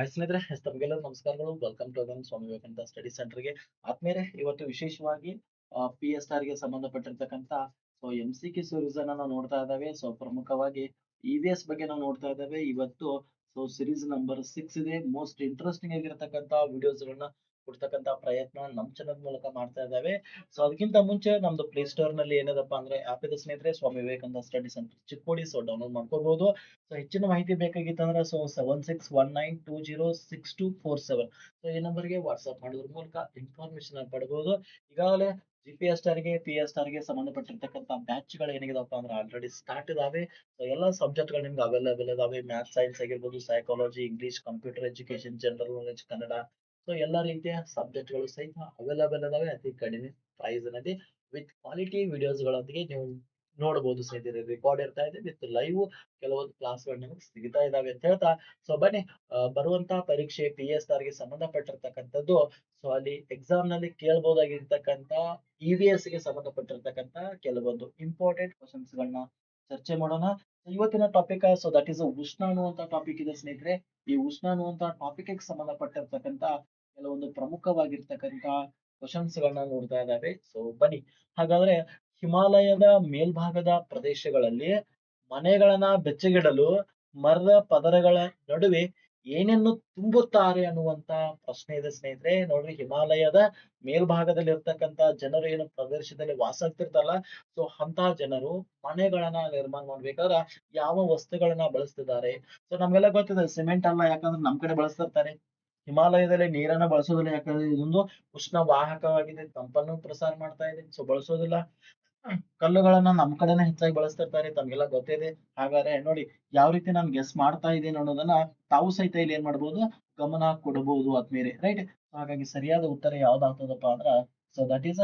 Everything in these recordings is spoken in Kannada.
ಹಾಯ್ ಸ್ನೇಹಿತರೆ, ತಮಗೆಲ್ಲರೂ ನಮಸ್ಕಾರಗಳು. Welcome to again Swami Vivekananda study ಸೆಂಟರ್ಗೆ. ಆದ್ಮೇಲೆ ಇವತ್ತು ವಿಶೇಷವಾಗಿ PSR ಗೆ ಸಂಬಂಧಪಟ್ಟಿರ್ತಕ್ಕಂಥ MCQ ಸೀರೀಸ್ ಅನ್ನ ನಾವು ನೋಡ್ತಾ ಇದ್ದಾವೆ. ಪ್ರಮುಖವಾಗಿ EVS ಬಗ್ಗೆ ನಾವು ನೋಡ್ತಾ ಇದ್ದಾವೆ ಇವತ್ತು. ಸೀರೀಸ್ ನಂಬರ್ 6 ಇದೆ. ಮೋಸ್ಟ್ ಇಂಟ್ರೆಸ್ಟಿಂಗ್ ಆಗಿರತಕ್ಕಂಥ ವಿಡಿಯೋಸ್ಗಳನ್ನ ಕೊಡ್ತಕ್ಕಂಥ ಪ್ರಯತ್ನ ನಮ್ಮ ಚಾನಲ್ ಮೂಲಕ ಮಾಡ್ತಾ ಇದ್ದಾವೆ. ಅದಕ್ಕಿಂತ ಮುಂಚೆ ನಮ್ದು ಪ್ಲೇ ಸ್ಟೋರ್ ನಲ್ಲಿ ಏನದಪ್ಪ ಅಂದ್ರೆ ಆಪ್ ಇದೆ ಸ್ನೇಹಿತರೆ, Swami Vivekananda study centre Chikkodi. Download ಮಾಡ್ಕೋಬಹುದು. ಹೆಚ್ಚಿನ ಮಾಹಿತಿ ಬೇಕಾಗಿತ್ತಂದ್ರೆ 7619206247 ಈ ನಂಬರ್ಗೆ ವಾಟ್ಸ್ಆಪ್ ಮಾಡೋದ್ರ ಮೂಲಕ ಇನ್ಫಾರ್ಮೇಶನ್ ಪಡಬಹುದು. ಈಗಾಗಲೇ GPSR ಗೆ ಸಂಬಂಧಪಟ್ಟಿರ್ತಕ್ಕಂಥ ಬ್ಯಾಚ್ಗಳು ಏನಿದಾವಪ್ಪ ಅಂದ್ರೆ ಆಲ್ರೆಡಿ ಸ್ಟಾರ್ಟ್ ಇದಾವೆ. ಎಲ್ಲ ಸಬ್ಜೆಕ್ಟ್ಗಳು ನಿಮ್ಗೆ ಅವೈಲೇಬಲ್ ಇದಾವೆ. ಮ್ಯಾಥ್ಸ್, ಸೈನ್ಸ್ ಆಗಿರ್ಬೋದು, psychology, English, computer education, general knowledge, Kannada. ಎಲ್ಲ ರೀತಿಯ ಸಬ್ಜೆಕ್ಟ್ಗಳು ಸಹಿತ ಅವೈಲೇಬಲ್ ಇದಾವೆ ಅತಿ ಕಡಿಮೆ ಪ್ರೈಸ್ ನಲ್ಲಿ, ವಿತ್ ಕ್ವಾಲಿಟಿ ವಿಡಿಯೋಸ್ಗಳೊಂದಿಗೆ ನೀವು ನೋಡಬಹುದು ಸ್ನೇಹಿತರೆ. ರೆಕಾರ್ಡ್ ಇರ್ತಾ ಇದೆ ವಿತ್ ಲೈವ್ ಕೆಲವೊಂದು ಕ್ಲಾಸ್ಗಳು ನಿಮಗೆ ಸಿಗ್ತಾ ಇದಾವೆ ಅಂತ ಹೇಳ್ತಾ, ಬನ್ನಿ ಬರುವಂತಹ ಪರೀಕ್ಷೆ PSR ಗೆ ಸಂಬಂಧಪಟ್ಟಿರ್ತಕ್ಕಂಥದ್ದು. ಅಲ್ಲಿ ಎಕ್ಸಾಮ್ ನಲ್ಲಿ ಕೇಳಬಹುದಾಗಿರ್ತಕ್ಕಂಥ EVS ಗೆ ಸಂಬಂಧಪಟ್ಟಿರ್ತಕ್ಕಂಥ ಕೆಲವೊಂದು ಇಂಪಾರ್ಟೆಂಟ್ ಕ್ವಶನ್ಸ್ ಗಳನ್ನ ಚರ್ಚೆ ಮಾಡೋಣ. ಇವತ್ತಿನ ಟಾಪಿಕ್ ದಟ್ ಈಸ್ ಉಷ್ಣ ಅನ್ನುವಂತ ಟಾಪಿಕ್ ಇದೆ ಸ್ನೇಹಿತರೆ. ಈ ಉಷ್ಣ ಅನ್ನುವಂತ ಟಾಪಿಕ್ ಗೆ ಸಂಬಂಧಪಟ್ಟಿರ್ತಕ್ಕಂಥ ಕೆಲವೊಂದು ಪ್ರಮುಖವಾಗಿರ್ತಕ್ಕಂಥ ಕ್ವಶನ್ಸ್ ಗಳನ್ನ ನೋಡ್ತಾ ಇದ್ದಾವೆ. ಬನ್ನಿ ಹಾಗಾದ್ರೆ, ಹಿಮಾಲಯದ ಮೇಲ್ಭಾಗದ ಪ್ರದೇಶಗಳಲ್ಲಿ ಮನೆಗಳನ್ನ ಬೆಚ್ಚಗಿಡಲು ಮರದ ಪದರಗಳ ನಡುವೆ ಏನನ್ನು ತುಂಬುತ್ತಾರೆ ಅನ್ನುವಂತ ಪ್ರಶ್ನೆ ಇದೆ ಸ್ನೇಹಿತರೆ. ನೋಡ್ರಿ, ಹಿಮಾಲಯದ ಮೇಲ್ಭಾಗದಲ್ಲಿ ಇರ್ತಕ್ಕಂತ ಜನರು ಏನು ಪ್ರದೇಶದಲ್ಲಿ ವಾಸ ಆಗ್ತಿರ್ತಾರಲ್ಲ, ಅಂತ ಜನರು ಮನೆಗಳನ್ನ ನಿರ್ಮಾಣ ಮಾಡ್ಬೇಕಾದ್ರೆ ಯಾವ ವಸ್ತುಗಳನ್ನ ಬಳಸ್ತಿದ್ದಾರೆ? ನಮ್ಗೆಲ್ಲ ಗೊತ್ತಿದೆ, ಸಿಮೆಂಟ್ ಅಲ್ಲ. ಯಾಕಂದ್ರೆ ನಮ್ ಕಡೆ ಬಳಸ್ತಿರ್ತಾರೆ. ಹಿಮಾಲಯದಲ್ಲಿ ನೀರನ್ನ ಬಳಸೋದಿಲ್ಲ. ಯಾಕಂದ್ರೆ ಇದೊಂದು ಉಷ್ಣ ವಾಹಕವಾಗಿದೆ, ತಂಪನ್ನು ಪ್ರಸಾರ ಮಾಡ್ತಾ ಇದೆ. ಬಳಸೋದಿಲ್ಲ. ಕಲ್ಲುಗಳನ್ನ ನಮ್ ಕಡೆನೆ ಹೆಚ್ಚಾಗಿ ಬಳಸ್ತಿರ್ತಾರೆ, ತಮ್ಗೆಲ್ಲ ಗೊತ್ತಿದೆ. ಹಾಗಾದ್ರೆ ನೋಡಿ, ಯಾವ ರೀತಿ ನಾನು ಗೆಸ್ ಮಾಡ್ತಾ ಇದ್ದೀನಿ ಅನ್ನೋದನ್ನ ತಾವು ಸಹಿತ ಇಲ್ಲಿ ಏನ್ ಮಾಡ್ಬೋದು, ಗಮನ ಕೊಡಬಹುದು ಆದ್ಮೇಲೆ, ರೈಟ್. ಹಾಗಾಗಿ ಸರಿಯಾದ ಉತ್ತರ ಯಾವ್ದಾಗ್ತದಪ್ಪ ಅಂದ್ರ ದಟ್ ಈಸ್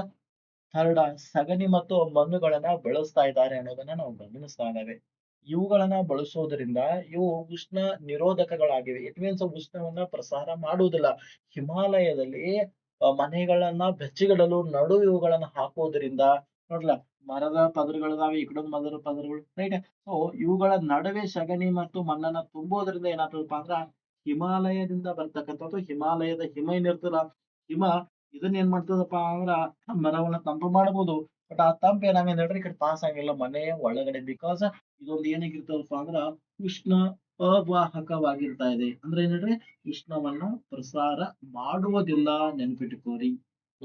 ಥರ್ಡ್, ಸಗಣಿ ಮತ್ತು ಮಣ್ಣುಗಳನ್ನ ಬಳಸ್ತಾ ಇದ್ದಾರೆ ಅನ್ನೋದನ್ನ ನಾವು ಗಮನಿಸ್ತಾ ಇದ್ದೇವೆ. ಇವುಗಳನ್ನ ಬಳಸೋದ್ರಿಂದ ಇವು ಉಷ್ಣ ನಿರೋಧಕಗಳಾಗಿವೆ. ಇಟ್ ಮೀನ್ಸ್ ಉಷ್ಣವನ್ನ ಪ್ರಸಾರ ಮಾಡುವುದಿಲ್ಲ. ಹಿಮಾಲಯದಲ್ಲಿ ಮನೆಗಳನ್ನ ಬೆಚ್ಚಗಿಡಲು ನಡು ಇವುಗಳನ್ನ ಹಾಕೋದ್ರಿಂದ, ನೋಡ್ಲ, ಮರದ ಪದರುಗಳಿದಾವೆ, ಈ ಕಡೆ ಮರದ ಪದರುಗಳು, ರೈಟ್. ಇವುಗಳ ನಡುವೆ ಸಗಣಿ ಮತ್ತು ಮಣ್ಣನ್ನ ತುಂಬೋದ್ರಿಂದ ಏನಾಗ್ತದಪ್ಪ ಅಂದ್ರ, ಹಿಮಾಲಯದಿಂದ ಬರ್ತಕ್ಕಂಥದ್ದು, ಹಿಮಾಲಯದ ಹಿಮ ಏನಿರ್ತದ, ಹಿಮ ಇದನ್ನ ಏನ್ ಮಾಡ್ತದಪ್ಪ ಅಂದ್ರ ಮರವನ್ನ ತಂಪು ಮಾಡಬಹುದು. ಬಟ್ ಆ ತಂಪು ಏನಾಗಂದ್ರೆ ನೋಡ್ರಿ, ಈ ಕಡೆ ಪಾಸ್ ಆಗಿಲ್ಲ ಮನೆಯ ಒಳಗಡೆ. ಬಿಕಾಸ್ ಇದೊಂದು ಏನಾಗಿರ್ತದಪ್ಪ ಅಂದ್ರ ಉಷ್ಣ ಅವಾಹಕವಾಗಿರ್ತಾ ಇದೆ. ಅಂದ್ರೆ ಏನ್ ಹೇಳ್ರಿ, ಉಷ್ಣವನ್ನ ಪ್ರಸಾರ ಮಾಡುವುದಿಲ್ಲ. ನೆನ್ಪಿಟ್ಕೋರಿ,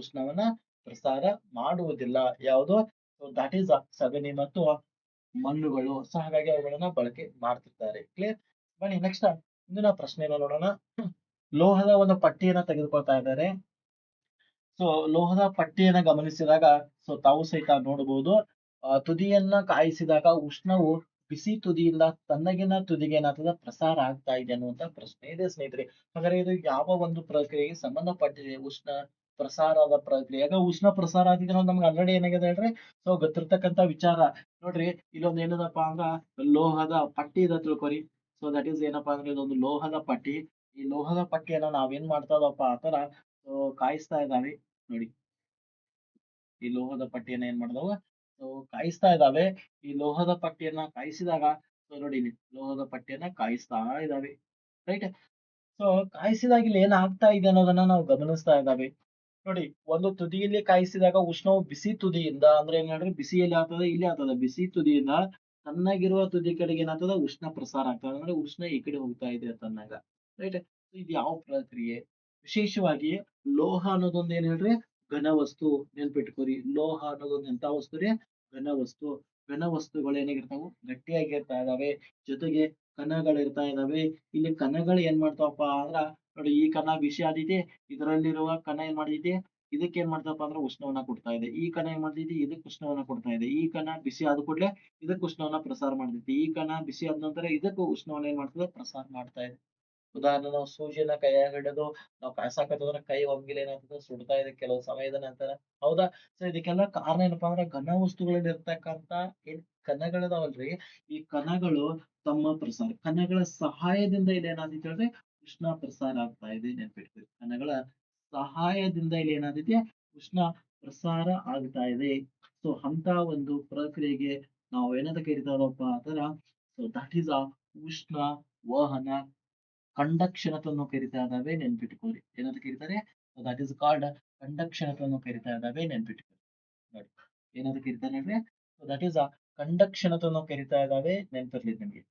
ಉಷ್ಣವನ್ನ ಪ್ರಸಾರ ಮಾಡುವುದಿಲ್ಲ. ಯಾವುದು? ದಟ್ ಈಸ್ ಸಗಣಿ ಮತ್ತು ಮಣ್ಣುಗಳು. ಹಾಗಾಗಿ ಅವುಗಳನ್ನ ಬಳಕೆ ಮಾಡ್ತಿರ್ತಾರೆ. ಕ್ಲಿಯರ್. ಬನ್ನಿ ನೆಕ್ಸ್ಟ್ ಮುಂದಿನ ಪ್ರಶ್ನೆನ ನೋಡೋಣ. ಲೋಹದ ಒಂದು ಪಟ್ಟಿಯನ್ನ ತೆಗೆದುಕೊಳ್ತಾ ಇದ್ದಾರೆ. ಲೋಹದ ಪಟ್ಟಿಯನ್ನ ಗಮನಿಸಿದಾಗ ತಾವು ಸಹಿತ ನೋಡಬಹುದು, ತುದಿಯನ್ನ ಕಾಯಿಸಿದಾಗ ಉಷ್ಣವು ಬಿಸಿ ತುದಿಯಿಂದ ತಣ್ಣಗಿನ ತುದಿಗೆ ಏನಾಗ್ತದ, ಪ್ರಸಾರ ಆಗ್ತಾ ಇದೆ ಅನ್ನುವಂತ ಪ್ರಶ್ನೆ ಇದೆ ಸ್ನೇಹಿತರೆ. ಹಾಗಾದ್ರೆ ಇದು ಯಾವ ಒಂದು ಪ್ರಕ್ರಿಯೆಗೆ ಸಂಬಂಧಪಟ್ಟಿದೆ? ಉಷ್ಣ ಪ್ರಸಾರದ ಪ್ರಕ್ರಿಯೆ. ಆಗ ಉಷ್ಣ ಪ್ರಸಾರ ಆಗಿದೆ ಅನ್ನೋದು ನಮ್ಗೆ ಆಲ್ರೆಡಿ ಏನಾಗಿದೆ ಹೇಳ್ರಿ, ಗೊತ್ತಿರ್ತಕ್ಕಂಥ ವಿಚಾರ. ನೋಡ್ರಿ, ಇಲ್ಲೊಂದು ಏನದಪ್ಪ ಅಂದ್ರ ಲೋಹದ ಪಟ್ಟಿ ಇದೆ ತಿಳ್ಕೊರಿ. ದಟ್ ಈಸ್ ಏನಪ್ಪಾ ಅಂದ್ರೆ, ಇದೊಂದು ಲೋಹದ ಪಟ್ಟಿ. ಈ ಲೋಹದ ಪಟ್ಟಿಯನ್ನ ನಾವೇನ್ ಮಾಡ್ತಾ ಇದವಪ್ಪ ಆತರ ಕಾಯಿಸ್ತಾ ಇದ್ದಾವೆ. ನೋಡಿ, ಈ ಲೋಹದ ಪಟ್ಟಿಯನ್ನ ಏನ್ ಮಾಡಿದವು, ಕಾಯಿಸ್ತಾ ಇದ್ದಾವೆ. ಈ ಲೋಹದ ಪಟ್ಟಿಯನ್ನ ಕಾಯಿಸಿದಾಗ, ನೋಡಿ ಇಲ್ಲಿ ಲೋಹದ ಪಟ್ಟಿಯನ್ನ ಕಾಯಿಸ್ತಾ ಇದ್ದಾವೆ, ರೈಟ್. ಕಾಯಿಸಿದಾಗ ಇಲ್ಲಿ ಏನ್ ಆಗ್ತಾ ಇದೆ ಅನ್ನೋದನ್ನ ನಾವು ಗಮನಿಸ್ತಾ ಇದ್ದಾವೆ. ನೋಡಿ, ಒಂದು ತುದಿಯಲ್ಲಿ ಕಾಯಿಸಿದಾಗ ಉಷ್ಣವು ಬಿಸಿ ತುದಿಯಿಂದ, ಅಂದ್ರೆ ಏನ್ ಹೇಳ್ರಿ, ಬಿಸಿಯಲ್ಲಿ ಆಗ್ತದೆ, ಇಲ್ಲಿ ಆಗ್ತದೆ. ಬಿಸಿ ತುದಿಯಿಂದ ತಣ್ಣಗಿರುವ ತುದಿ ಕಡೆಗೆ ಏನಾಗ್ತದ, ಉಷ್ಣ ಪ್ರಸಾರ ಆಗ್ತದೆ. ಅಂದ್ರೆ ಉಷ್ಣ ಈ ಕಡೆ ಹೋಗ್ತಾ ಇದೆ ತನ್ನಾಗ, ರೈಟ್. ಇದು ಯಾವ ಪ್ರಕ್ರಿಯೆ? ವಿಶೇಷವಾಗಿ ಲೋಹ ಅನ್ನೋದೊಂದು ಏನ್ ಹೇಳ್ರಿ, ಘನ ವಸ್ತು. ನೆನ್ಪಿಟ್ಕೋರಿ, ಲೋಹ ಅನ್ನೋದೊಂದು ಎಂತ ವಸ್ತು ರೀ? ಘನ ವಸ್ತು. ಘನ ವಸ್ತುಗಳು ಏನಾಗಿರ್ತಾವು, ಗಟ್ಟಿಯಾಗಿರ್ತಾ ಇದಾವೆ. ಜೊತೆಗೆ ಕಣಗಳಿರ್ತಾ ಇದಾವೆ. ಇಲ್ಲಿ ಕಣಗಳು ಏನ್ ಮಾಡ್ತಾವಪ್ಪ ಅಂದ್ರ, ನೋಡಿ, ಈ ಕಣ ಬಿಸಿ ಆದಿದೆ, ಇದರಲ್ಲಿರುವ ಕಣ ಏನ್ ಮಾಡಿದೆ, ಇದಕ್ಕೆ ಏನ್ ಮಾಡ್ತಪ್ಪ ಅಂದ್ರೆ ಉಷ್ಣವನ್ನ ಕೊಡ್ತಾ ಇದೆ. ಈ ಕಣ ಏನ್ ಮಾಡ್ತೈತಿ, ಇದಕ್ಕೆ ಉಷ್ಣವನ್ನ ಕೊಡ್ತಾ ಇದೆ. ಈ ಕಣ ಬಿಸಿ ಆದ ಕೂಡಲೇ ಇದಕ್ಕೆ ಉಷ್ಣವನ್ನ ಪ್ರಸಾರ ಮಾಡ್ತೈತಿ. ಈ ಕಣ ಬಿಸಿ ಆದ ನಂತರ ಇದಕ್ಕೂ ಉಷ್ಣವನ್ನ ಏನ್ ಮಾಡ್ತದೆ, ಪ್ರಸಾರ ಮಾಡ್ತಾ ಇದೆ. ಉದಾಹರಣೆ, ನಾವು ಸೂಜಿಯನ್ನ ಕೈಯಾಗ ಹಿಡಿದು ನಾವು ಕಾಯ್ಸಾಕತ್ತಂದ್ರ ಕೈ ಒಮ್ಗಿಲೆ ಏನಾಗ್ತದೆ, ಸುಡ್ತಾ ಇದೆ ಕೆಲವು ಸಮಯದ ನಂತರ, ಹೌದಾ? ಇದಕ್ಕೆಲ್ಲ ಕಾರಣ ಏನಪ್ಪಾ ಅಂದ್ರೆ, ಘನ ವಸ್ತುಗಳಲ್ಲಿ ಇರ್ತಕ್ಕಂತ ಏನ್ ಕಣಗಳಿದಾವಲ್ರಿ, ಈ ಕಣಗಳು ತಮ್ಮ ಪ್ರಸಾರ, ಕಣಗಳ ಸಹಾಯದಿಂದ ಇಲ್ಲಿ ಏನಾದೈತೆ ಹೇಳ್ರಿ, ಉಷ್ಣ ಪ್ರಸಾರ ಆಗ್ತಾ ಇದೆ. ನೆನ್ಪಿಟ್ಕೊಳ್ಳಿ, ಕಣಗಳ ಸಹಾಯದಿಂದ ಇಲ್ಲಿ ಏನಾದೈತಿ, ಉಷ್ಣ ಪ್ರಸಾರ ಆಗ್ತಾ ಇದೆ. ಅಂತ ಒಂದು ಪ್ರಕ್ರಿಯೆಗೆ ನಾವು ಏನಂತ ಕರಿತಾರಪ್ಪ ಅಂದ್ರ, ದಟ್ ಈಸ್ ಉಷ್ಣ ವಹನ ಕಂಡಕ್ಷನ್ ಅನ್ನು ಕರಿತಾ ಇದ್ದಾವೆ, ನೆನ್ಪಿಟ್ಕೊಳ್ಳಿ. ಏನಂತ ಕರೀತಾರೆ? ದಟ್ ಇಸ್ ಕಾಲ್ಡ್ ಕಂಡಕ್ಷನ್ ಅನ್ನು ಕರಿತಾ ಇದ್ದಾವೆ, ನೆನ್ಪಿಟ್ಕೊಳ್ಳಿ. ನೋಡಿ, ಏನಂತ ಕರೀತಾರೆ ಅಂದ್ರೆ ದಟ್ ಇಸ್ ಕಂಡಕ್ಷನ್ ಅನ್ನು ಕರಿತಾ ಇದ್ದಾವೆ, ನೆನ್ಪಿರ್ಲಿ ನಿಮ್ಗೆ.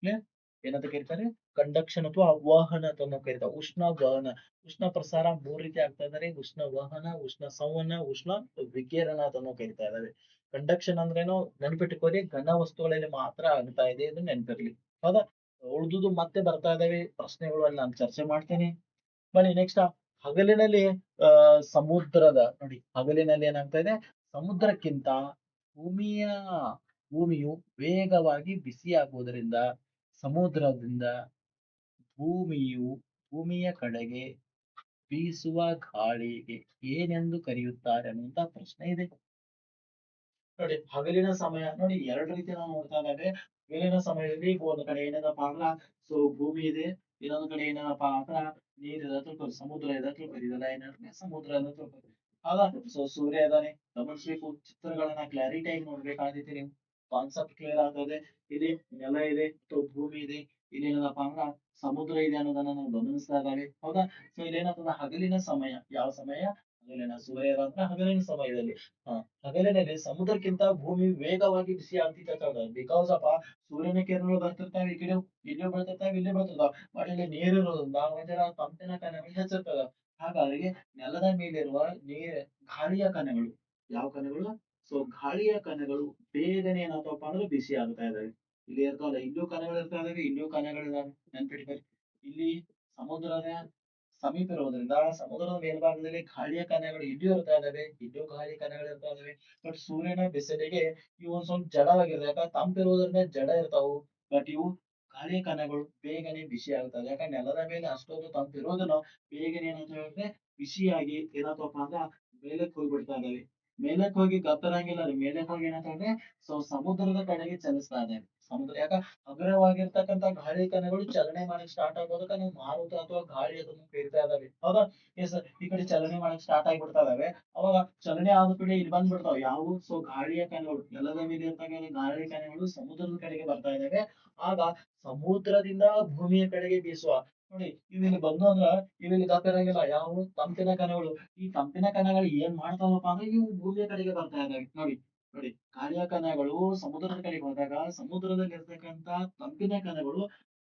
ಕ್ಲಿಯರ್? ಏನಂತ ಕರೀತಾರೆ? ಕಂಡಕ್ಷನ್ ಅಥವಾ ವಹನ ಅಂತ ಕರೀತಾರೆ. ಉಷ್ಣ ವಹನ, ಉಷ್ಣ ಪ್ರಸಾರ ಮೂರು ರೀತಿ ಆಗ್ತಾ ಇದ್ದಾರೆ. ಉಷ್ಣ ವಹನ, ಉಷ್ಣ ಸಂವಹನ, ಉಷ್ಣ ವಿಕಿರಣ ಅಂತ ಕರೀತಾ ಇದ್ದಾವೆ. ಕಂಡಕ್ಷನ್ ಅಂದ್ರೇನು ನೆನ್ಪಿಟ್ಕೋರಿ, ಘನ ವಸ್ತುಗಳಲ್ಲಿ ಮಾತ್ರ ಆಗ್ತಾ ಇದೆ, ಇದು ನೆನ್ಪಿರ್ಲಿ. ಹೌದಾ? ಉಳ್ದುದು ಮತ್ತೆ ಬರ್ತಾ ಇದಾವೆ ಪ್ರಶ್ನೆಗಳು, ಅಲ್ಲಿ ನಾನು ಚರ್ಚೆ ಮಾಡ್ತೇನೆ. ಬನ್ನಿ ನೆಕ್ಸ್ಟ್, ಹಗಲಿನಲ್ಲಿ ಸಮುದ್ರದ ನೋಡಿ, ಹಗಲಿನಲ್ಲಿ ಏನಾಗ್ತಾ ಇದೆ? ಸಮುದ್ರಕ್ಕಿಂತ ಭೂಮಿಯ ಭೂಮಿಯು ವೇಗವಾಗಿ ಬಿಸಿಯಾಗುವುದರಿಂದ ಸಮುದ್ರದಿಂದ ಭೂಮಿಯು ಭೂಮಿಯ ಕಡೆಗೆ ಬೀಸುವ ಗಾಳಿಗೆ ಏನೆಂದು ಕರೆಯುತ್ತಾರೆ ಅನ್ನುವಂತ ಪ್ರಶ್ನೆ ಇದೆ. ನೋಡಿ, ಹಗಲಿನ ಸಮಯ ನೋಡಿ, ಎರಡು ರೀತಿ ನಾವು ನೋಡ್ತಾ ಇದ್ದೇವೆ. ಹಗಲಿನ ಸಮಯದಲ್ಲಿ ಒಂದು ಕಡೆ ಏನದಪ್ಪ ಅಂದ್ರ ಸೊ ಭೂಮಿ ಇದೆ, ಇನ್ನೊಂದು ಕಡೆ ಏನದಪ್ಪ ಅಂದ್ರ ನೀರ್ ಇದೆ ತಿಳ್ಕೊರಿ, ಸಮುದ್ರ ಇದೆ ತಿಳ್ಕೊರಿ. ಇದೆಲ್ಲ ಏನಂದ್ರೆ ಸಮುದ್ರ ಇದೆ ತಿಳ್ಕೊರಿ. ಹೌದಾ? ಸೊ ಸೂರ್ಯ ಇದಾನೆ, ಗಮನಿಸ್ಬೇಕು, ಚಿತ್ರಗಳನ್ನ ಕ್ಲಾರಿಟಿ ಆಗಿ ನೋಡ್ಬೇಕಾಗ್ತೈತಿ ನೀವು. ಕಾನ್ಸೆಪ್ಟ್ ಕ್ಲಿಯರ್ ಆಗ್ತದೆ. ಇಲ್ಲಿ ನೆಲ ಇದೆ ಅಥವಾ ಭೂಮಿ ಇದೆ, ಇಲ್ಲಿ ಏನದಪ್ಪ ಅಂದ್ರ ಸಮುದ್ರ ಇದೆ ಅನ್ನೋದನ್ನ ನಾವು ಗಮನಿಸ್ತಾ ಇದ್ದಾವೆ. ಹೌದಾ? ಸೊ ಇಲ್ಲಿ ಏನಾಗ್ತದ? ಹಗಲಿನ ಸಮಯ, ಯಾವ ಸಮಯ? ಹಗಲಿನ, ಸೂರ್ಯ ಇರೋಂತ ಹಗಲಿನ ಸಮಯದಲ್ಲಿ. ಹಗಲಿನಲ್ಲಿ ಸಮುದ್ರಕ್ಕಿಂತ ಭೂಮಿ ವೇಗವಾಗಿ ಬಿಸಿ ಆಗ್ತಿರ್ತದೆ. ಬಿಕಾಸ್ ಅಪ್ಪ ಸೂರ್ಯನ ಕಿರಣಗಳು ಬರ್ತಿರ್ತಾವೆ, ಈ ಕಡೆ ಇಲ್ಲೇ ಬರ್ತಿರ್ತಾವೆ, ಇಲ್ಲೇ ಬರ್ತಿರ್ತಾವ. ಬಟ್ ಇಲ್ಲಿ ನೀರು ಇರೋದ್ರಿಂದ ಒಂಥರ ತಂಪಿನ ಕಣಗಳು ಹೆಚ್ಚಿರ್ತದ. ಹಾಗಾಗಿ ನೆಲದ ಮೇಲಿರುವ ಗಾಳಿಯ ಕಣಗಳು, ಯಾವ ಕಣಗಳು? ಸೊ ಗಾಳಿಯ ಕಣಗಳು ಬೇಗನೆ ಏನಾಗ್ತವಪ್ಪ ಅಂದ್ರೆ ಬಿಸಿ ಆಗ್ತಾ ಇದಾವೆ. ಇಲ್ಲಿ ಇರ್ತಾವಲ್ಲ, ಇಲ್ಲೂ ಕಣಗಳು ಇರ್ತಾ ಇದಾವೆ, ಇಲ್ಲೂ ಕಣಗಳಿದಾವೆ, ನೆನ್ಪಿಟ್ಕೊಳ್ಳಿ. ಇಲ್ಲಿ ಸಮುದ್ರದ ಸಮೀಪ ಇರೋದ್ರಿಂದ ಸಮುದ್ರದ ಮೇಲ್ಭಾಗದಲ್ಲಿ ಗಾಳಿಯ ಕಣಗಳು ಇಲ್ಲಿಯೂ ಇರ್ತಾ ಇದಾವೆ, ಇಲ್ಲಿಯೂ ಗಾಳಿ ಕಣಗಳು ಇರ್ತಾ ಇದಾವೆ. ಬಟ್ ಸೂರ್ಯನ ಬಿಸಿಲಿಗೆ ಇವು ಒಂದ್ ಸ್ವಲ್ಪ ಜಡವಾಗಿರ್ತದೆ. ಯಾಕಂದ್ರೆ ತಂಪಿರುವುದರಿಂದ ಜಡ ಇರ್ತಾವು. ಬಟ್ ಇವು ಗಾಳಿಯ ಕಣಗಳು ಬೇಗನೆ ಬಿಸಿ ಆಗ್ತದೆ. ಯಾಕಂದ್ರೆ ನೆಲದ ಮೇಲೆ ಅಷ್ಟೊಂದು ತಂಪಿರೋದಿಲ್ಲ, ಬೇಗನೆ ಏನಾಗ್ತವೆ ಅಂದ್ರೆ ಬಿಸಿಯಾಗಿ ಏನಾಗ್ತವಪ್ಪ ಅಂದ್ರ ಮೇಲಕ್ಕೆ ಹೋಗ್ಬಿಡ್ತಾ ಇದಾವೆ. ಮೇಲಕ್ಕೆ ಹೋಗಿ ಗತ್ತರಂಗಿಲ್ಲ, ಅದು ಮೇಲಕ್ಕೆ ಹೋಗಿ ಏನಾಗ್ತದೆ? ಸೊ ಸಮುದ್ರದ ಕಡೆಗೆ ಚಲಿಸ್ತಾ ಇದೆ. ಸಮುದ್ರ ಯಾಕ ಹಗುರವಾಗಿರ್ತಕ್ಕಂಥ ಗಾಳಿ ಕಣಗಳು ಚಲನೆ ಮಾಡಕ್ ಸ್ಟಾರ್ಟ್ ಆಗೋದಕ್ಕ ನಾವು ಮಾರುತ ಅಥವಾ ಗಾಳಿ ಅದನ್ನು ಕರಿತಾ ಇದಾವೆ. ಹೌದಾ? ಎಸ್, ಈ ಕಡೆ ಚಲನೆ ಮಾಡಕ್ ಸ್ಟಾರ್ಟ್ ಆಗಿಬಿಡ್ತಾ ಇದಾವೆ. ಅವಾಗ ಚಲನೆ ಆದ ಕಡೆ ಇಲ್ಲಿ ಬಂದ್ಬಿಡ್ತಾವ ಯಾವು? ಸೊ ಗಾಳಿಯ ಕಣಗಳು, ನೆಲದ ಮೇಲೆ ಇರ್ತಕ್ಕಂಥ ಗಾಳಿಯ ಕಣಗಳು ಸಮುದ್ರದ ಕಡೆಗೆ ಬರ್ತಾ ಇದಾವೆ. ಆಗ ಸಮುದ್ರದಿಂದ ಭೂಮಿಯ ಕಡೆಗೆ ಬೀಸುವ ನೋಡಿ, ಇವಿಲ್ಲಿ ಬಂದು ಅಂದ್ರ ಇವಿಲ್ಲಿ ಗಪ್ಪಿರಂಗಿಲ್ಲ, ಯಾವ? ತಂಪಿನ ಕಣಗಳು. ಈ ತಂಪಿನ ಕಣಗಳು ಏನ್ ಮಾಡ್ತಾವಪ್ಪ ಅಂದ್ರೆ ಇವು ಭೂಮಿಯ ಕಡೆಗೆ ಬರ್ತಾ ಇದಾವೆ. ನೋಡಿ ನೋಡಿ, ಗಾಳಿಯ ಕಣಗಳು ಸಮುದ್ರದ ಕಡೆಗೆ ಹೋದಾಗ ಸಮುದ್ರದಲ್ಲಿ ಇರ್ತಕ್ಕಂತ ತಂಪಿನ ಕಣಗಳು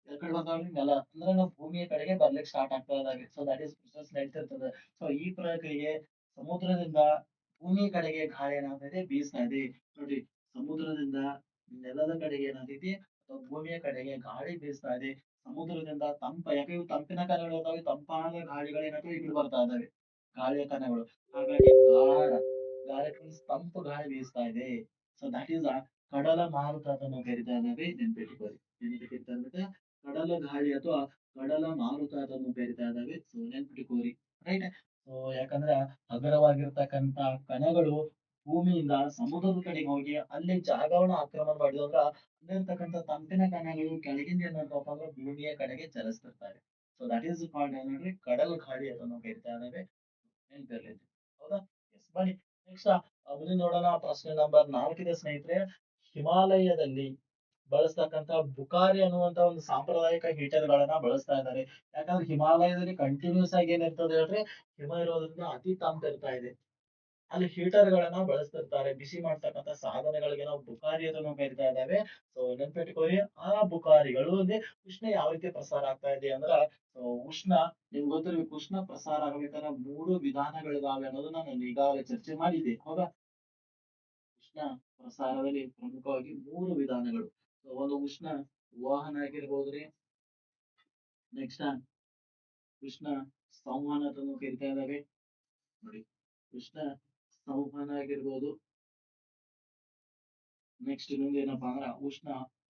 ಯಾಕಡೆ ಬರ್ತಾವ್ರಿ? ನೆಲ ಅಂದ್ರೆ ನಾವು ಭೂಮಿಯ ಕಡೆಗೆ ಬರ್ಲಿಕ್ಕೆ ಸ್ಟಾರ್ಟ್ ಆಗ್ತಾ ಇದಾವೆ. ಸೊ ದಟ್ ಈಸ್ ಪ್ರೊಸೆಸ್ ನಡೀತಿರ್ತದೆ. ಸೊ ಈ ಪ್ರಕ್ರಿಯೆ ಸಮುದ್ರದಿಂದ ಭೂಮಿ ಕಡೆಗೆ ಗಾಳಿ ಏನಾಗ್ತದೆ? ಬೀಸ್ತಾ ಇದೆ. ನೋಡ್ರಿ, ಸಮುದ್ರದಿಂದ ನೆಲದ ಕಡೆಗೆ ಏನಾಗ್ತೈತಿ ಅಥವಾ ಭೂಮಿಯ ಕಡೆಗೆ ಗಾಳಿ ಬೀಸ್ತಾ ಇದೆ. ಸಮುದ್ರದಿಂದ ಯಾಕೆ ಇವು ತಂಪಿನ ಕಣಗಳು ಇರ್ತಾವೆ, ತಂಪಾದ ಗಾಳಿಗಳು ಏನಾಗ್ತವೆ? ಈ ಕಡೆ ಬರ್ತಾ ಇದಾವೆ, ಗಾಳಿಯ ಕಣಗಳು. ಹಾಗಾಗಿ ಗಾಳಿ ಮೀನ್ಸ್ ತಂಪು ಗಾಳಿ ಬೀಸ್ತಾ ಇದೆ. ಸೊ ದಟ್ ಈಸ್ ಕಡಲ ಮಾರುತ ಅಂತ ನಾವು ಕರಿತಾ ಇದ್ದೇವೆ, ನೆನ್ಪಿಟ್ಕೊಳ್ಳಿ. ಏನಂತ ಕರಿತಾ ಇದ್ದೇವೆ? ಕಡಲ ಗಾಳಿ ಅಥವಾ ಕಡಲ ಮಾರುತ ಅಂತ ನಾವು ಕರಿತಾ ಇದ್ದೇವೆ. ಸೊ ನೆನ್ಪಿಟ್ಕೋರಿ. ರೈಟ್? ಸೊ ಯಾಕಂದ್ರೆ ಹಗುರವಾಗಿರ್ತಕ್ಕಂತ ಕಣಗಳು ಭೂಮಿಯಿಂದ ಸಮುದ್ರದ ಕಡೆಗೆ ಹೋಗಿ ಅಲ್ಲಿ ಜಾಗವನ್ನು ಆಕ್ರಮಣ ಮಾಡಿದ್ರು ಅಂದ್ರ ಅಲ್ಲಿರ್ತಕ್ಕಂಥ ತಂಪಿನ ಕಣಗಳು ಕೆಳಗಿಂದ ಏನ್ ಮಾಡ್ತಾವಪ್ಪ ಅಂದ್ರೆ ಭೂಮಿಯ ಕಡೆಗೆ ಚಲಿಸ್ತಿರ್ತಾರೆ. ಸೊ ದಟ್ ಈಸ್ ಕಾಲ್ಡ್ ಏನಂದ್ರೆ ಕಡಲ ಗಾಳಿ ಅಂತ ನಾವು ಕರಿತಾ ಇದ್ದೇವೆ, ನೆನ್ಪಿರ್ಲಿ ಇದು. ಹೌದಾ? ಎಸ್, ಬನ್ನಿ ನೆಕ್ಸ್ಟ್ ಮುಂದೆ ನೋಡೋಣ. ಪ್ರಶ್ನೆ ನಂಬರ್ 4 ಇದೆ ಸ್ನೇಹಿತರೆ. ಹಿಮಾಲಯದಲ್ಲಿ ಬಳಸ್ತಕ್ಕಂತ ಬುಕಾರಿ ಅನ್ನುವಂತ ಒಂದು ಸಾಂಪ್ರದಾಯಿಕ ಹೀಟರ್ ಗಳನ್ನ ಬಳಸ್ತಾ ಇದ್ದಾರೆ. ಯಾಕಂದ್ರೆ ಹಿಮಾಲಯದಲ್ಲಿ ಕಂಟಿನ್ಯೂಸ್ ಆಗಿ ಏನಿರ್ತದೆ ಹೇಳ್ರಿ? ಹಿಮ ಇರೋದ್ರಿಂದ ಅತಿ ತಂಪು ಇರ್ತಾ ಇದೆ. ಅಲ್ಲಿ ಹೀಟರ್ ಗಳನ್ನ ಬಳಸ್ತಿರ್ತಾರೆ. ಬಿಸಿ ಮಾಡ್ತಕ್ಕಂಥ ಸಾಧನಗಳಿಗೆ ನಾವು ಬುಕಾರಿ ಅಂತ ನಾವು ಕರಿತಾ ಇದ್ದೇವೆ. ಸೊ ನೆನ್ಪಿಟ್ಕೊಳ್ಳಿ, ಆ ಬುಕಾರಿಗಳು ಅಂದ್ರೆ ಉಷ್ಣ ಯಾವ ರೀತಿ ಪ್ರಸಾರ ಆಗ್ತಾ ಇದೆ ಅಂದ್ರ, ಸೊ ಉಷ್ಣ ನಿಮ್ಗೆ ಗೊತ್ತಿರ್ಬೇಕು. ಉಷ್ಣ ಪ್ರಸಾರ ಆಗ್ಬೇಕಾದ್ರೆ 3 ವಿಧಾನಗಳಿದಾವೆ ಅನ್ನೋದನ್ನ ನಾನು ಈಗಾಗಲೇ ಚರ್ಚೆ ಮಾಡಿದ್ದೆ. ಹೌದಾ? ಉಷ್ಣ ಪ್ರಸಾರದಲ್ಲಿ ಪ್ರಮುಖವಾಗಿ 3 ವಿಧಾನಗಳು. ಸೊ ಒಂದು ಉಷ್ಣ ವಾಹನ ಆಗಿರ್ಬೋದ್ರಿ. ನೆಕ್ಸ್ಟ್ ಉಷ್ಣ ಸಂವಹನ ಅಂತ ನಾವು ಕರಿತಾ ಇದ್ದೇವೆ. ನೋಡಿ, ಉಷ್ಣ ಸಂವಹನ ಆಗಿರ್ಬೋದು. ನೆಕ್ಸ್ಟ್ ಇನ್ನೊಂದು ಏನಪ್ಪಾ ಅಂದ್ರ ಉಷ್ಣ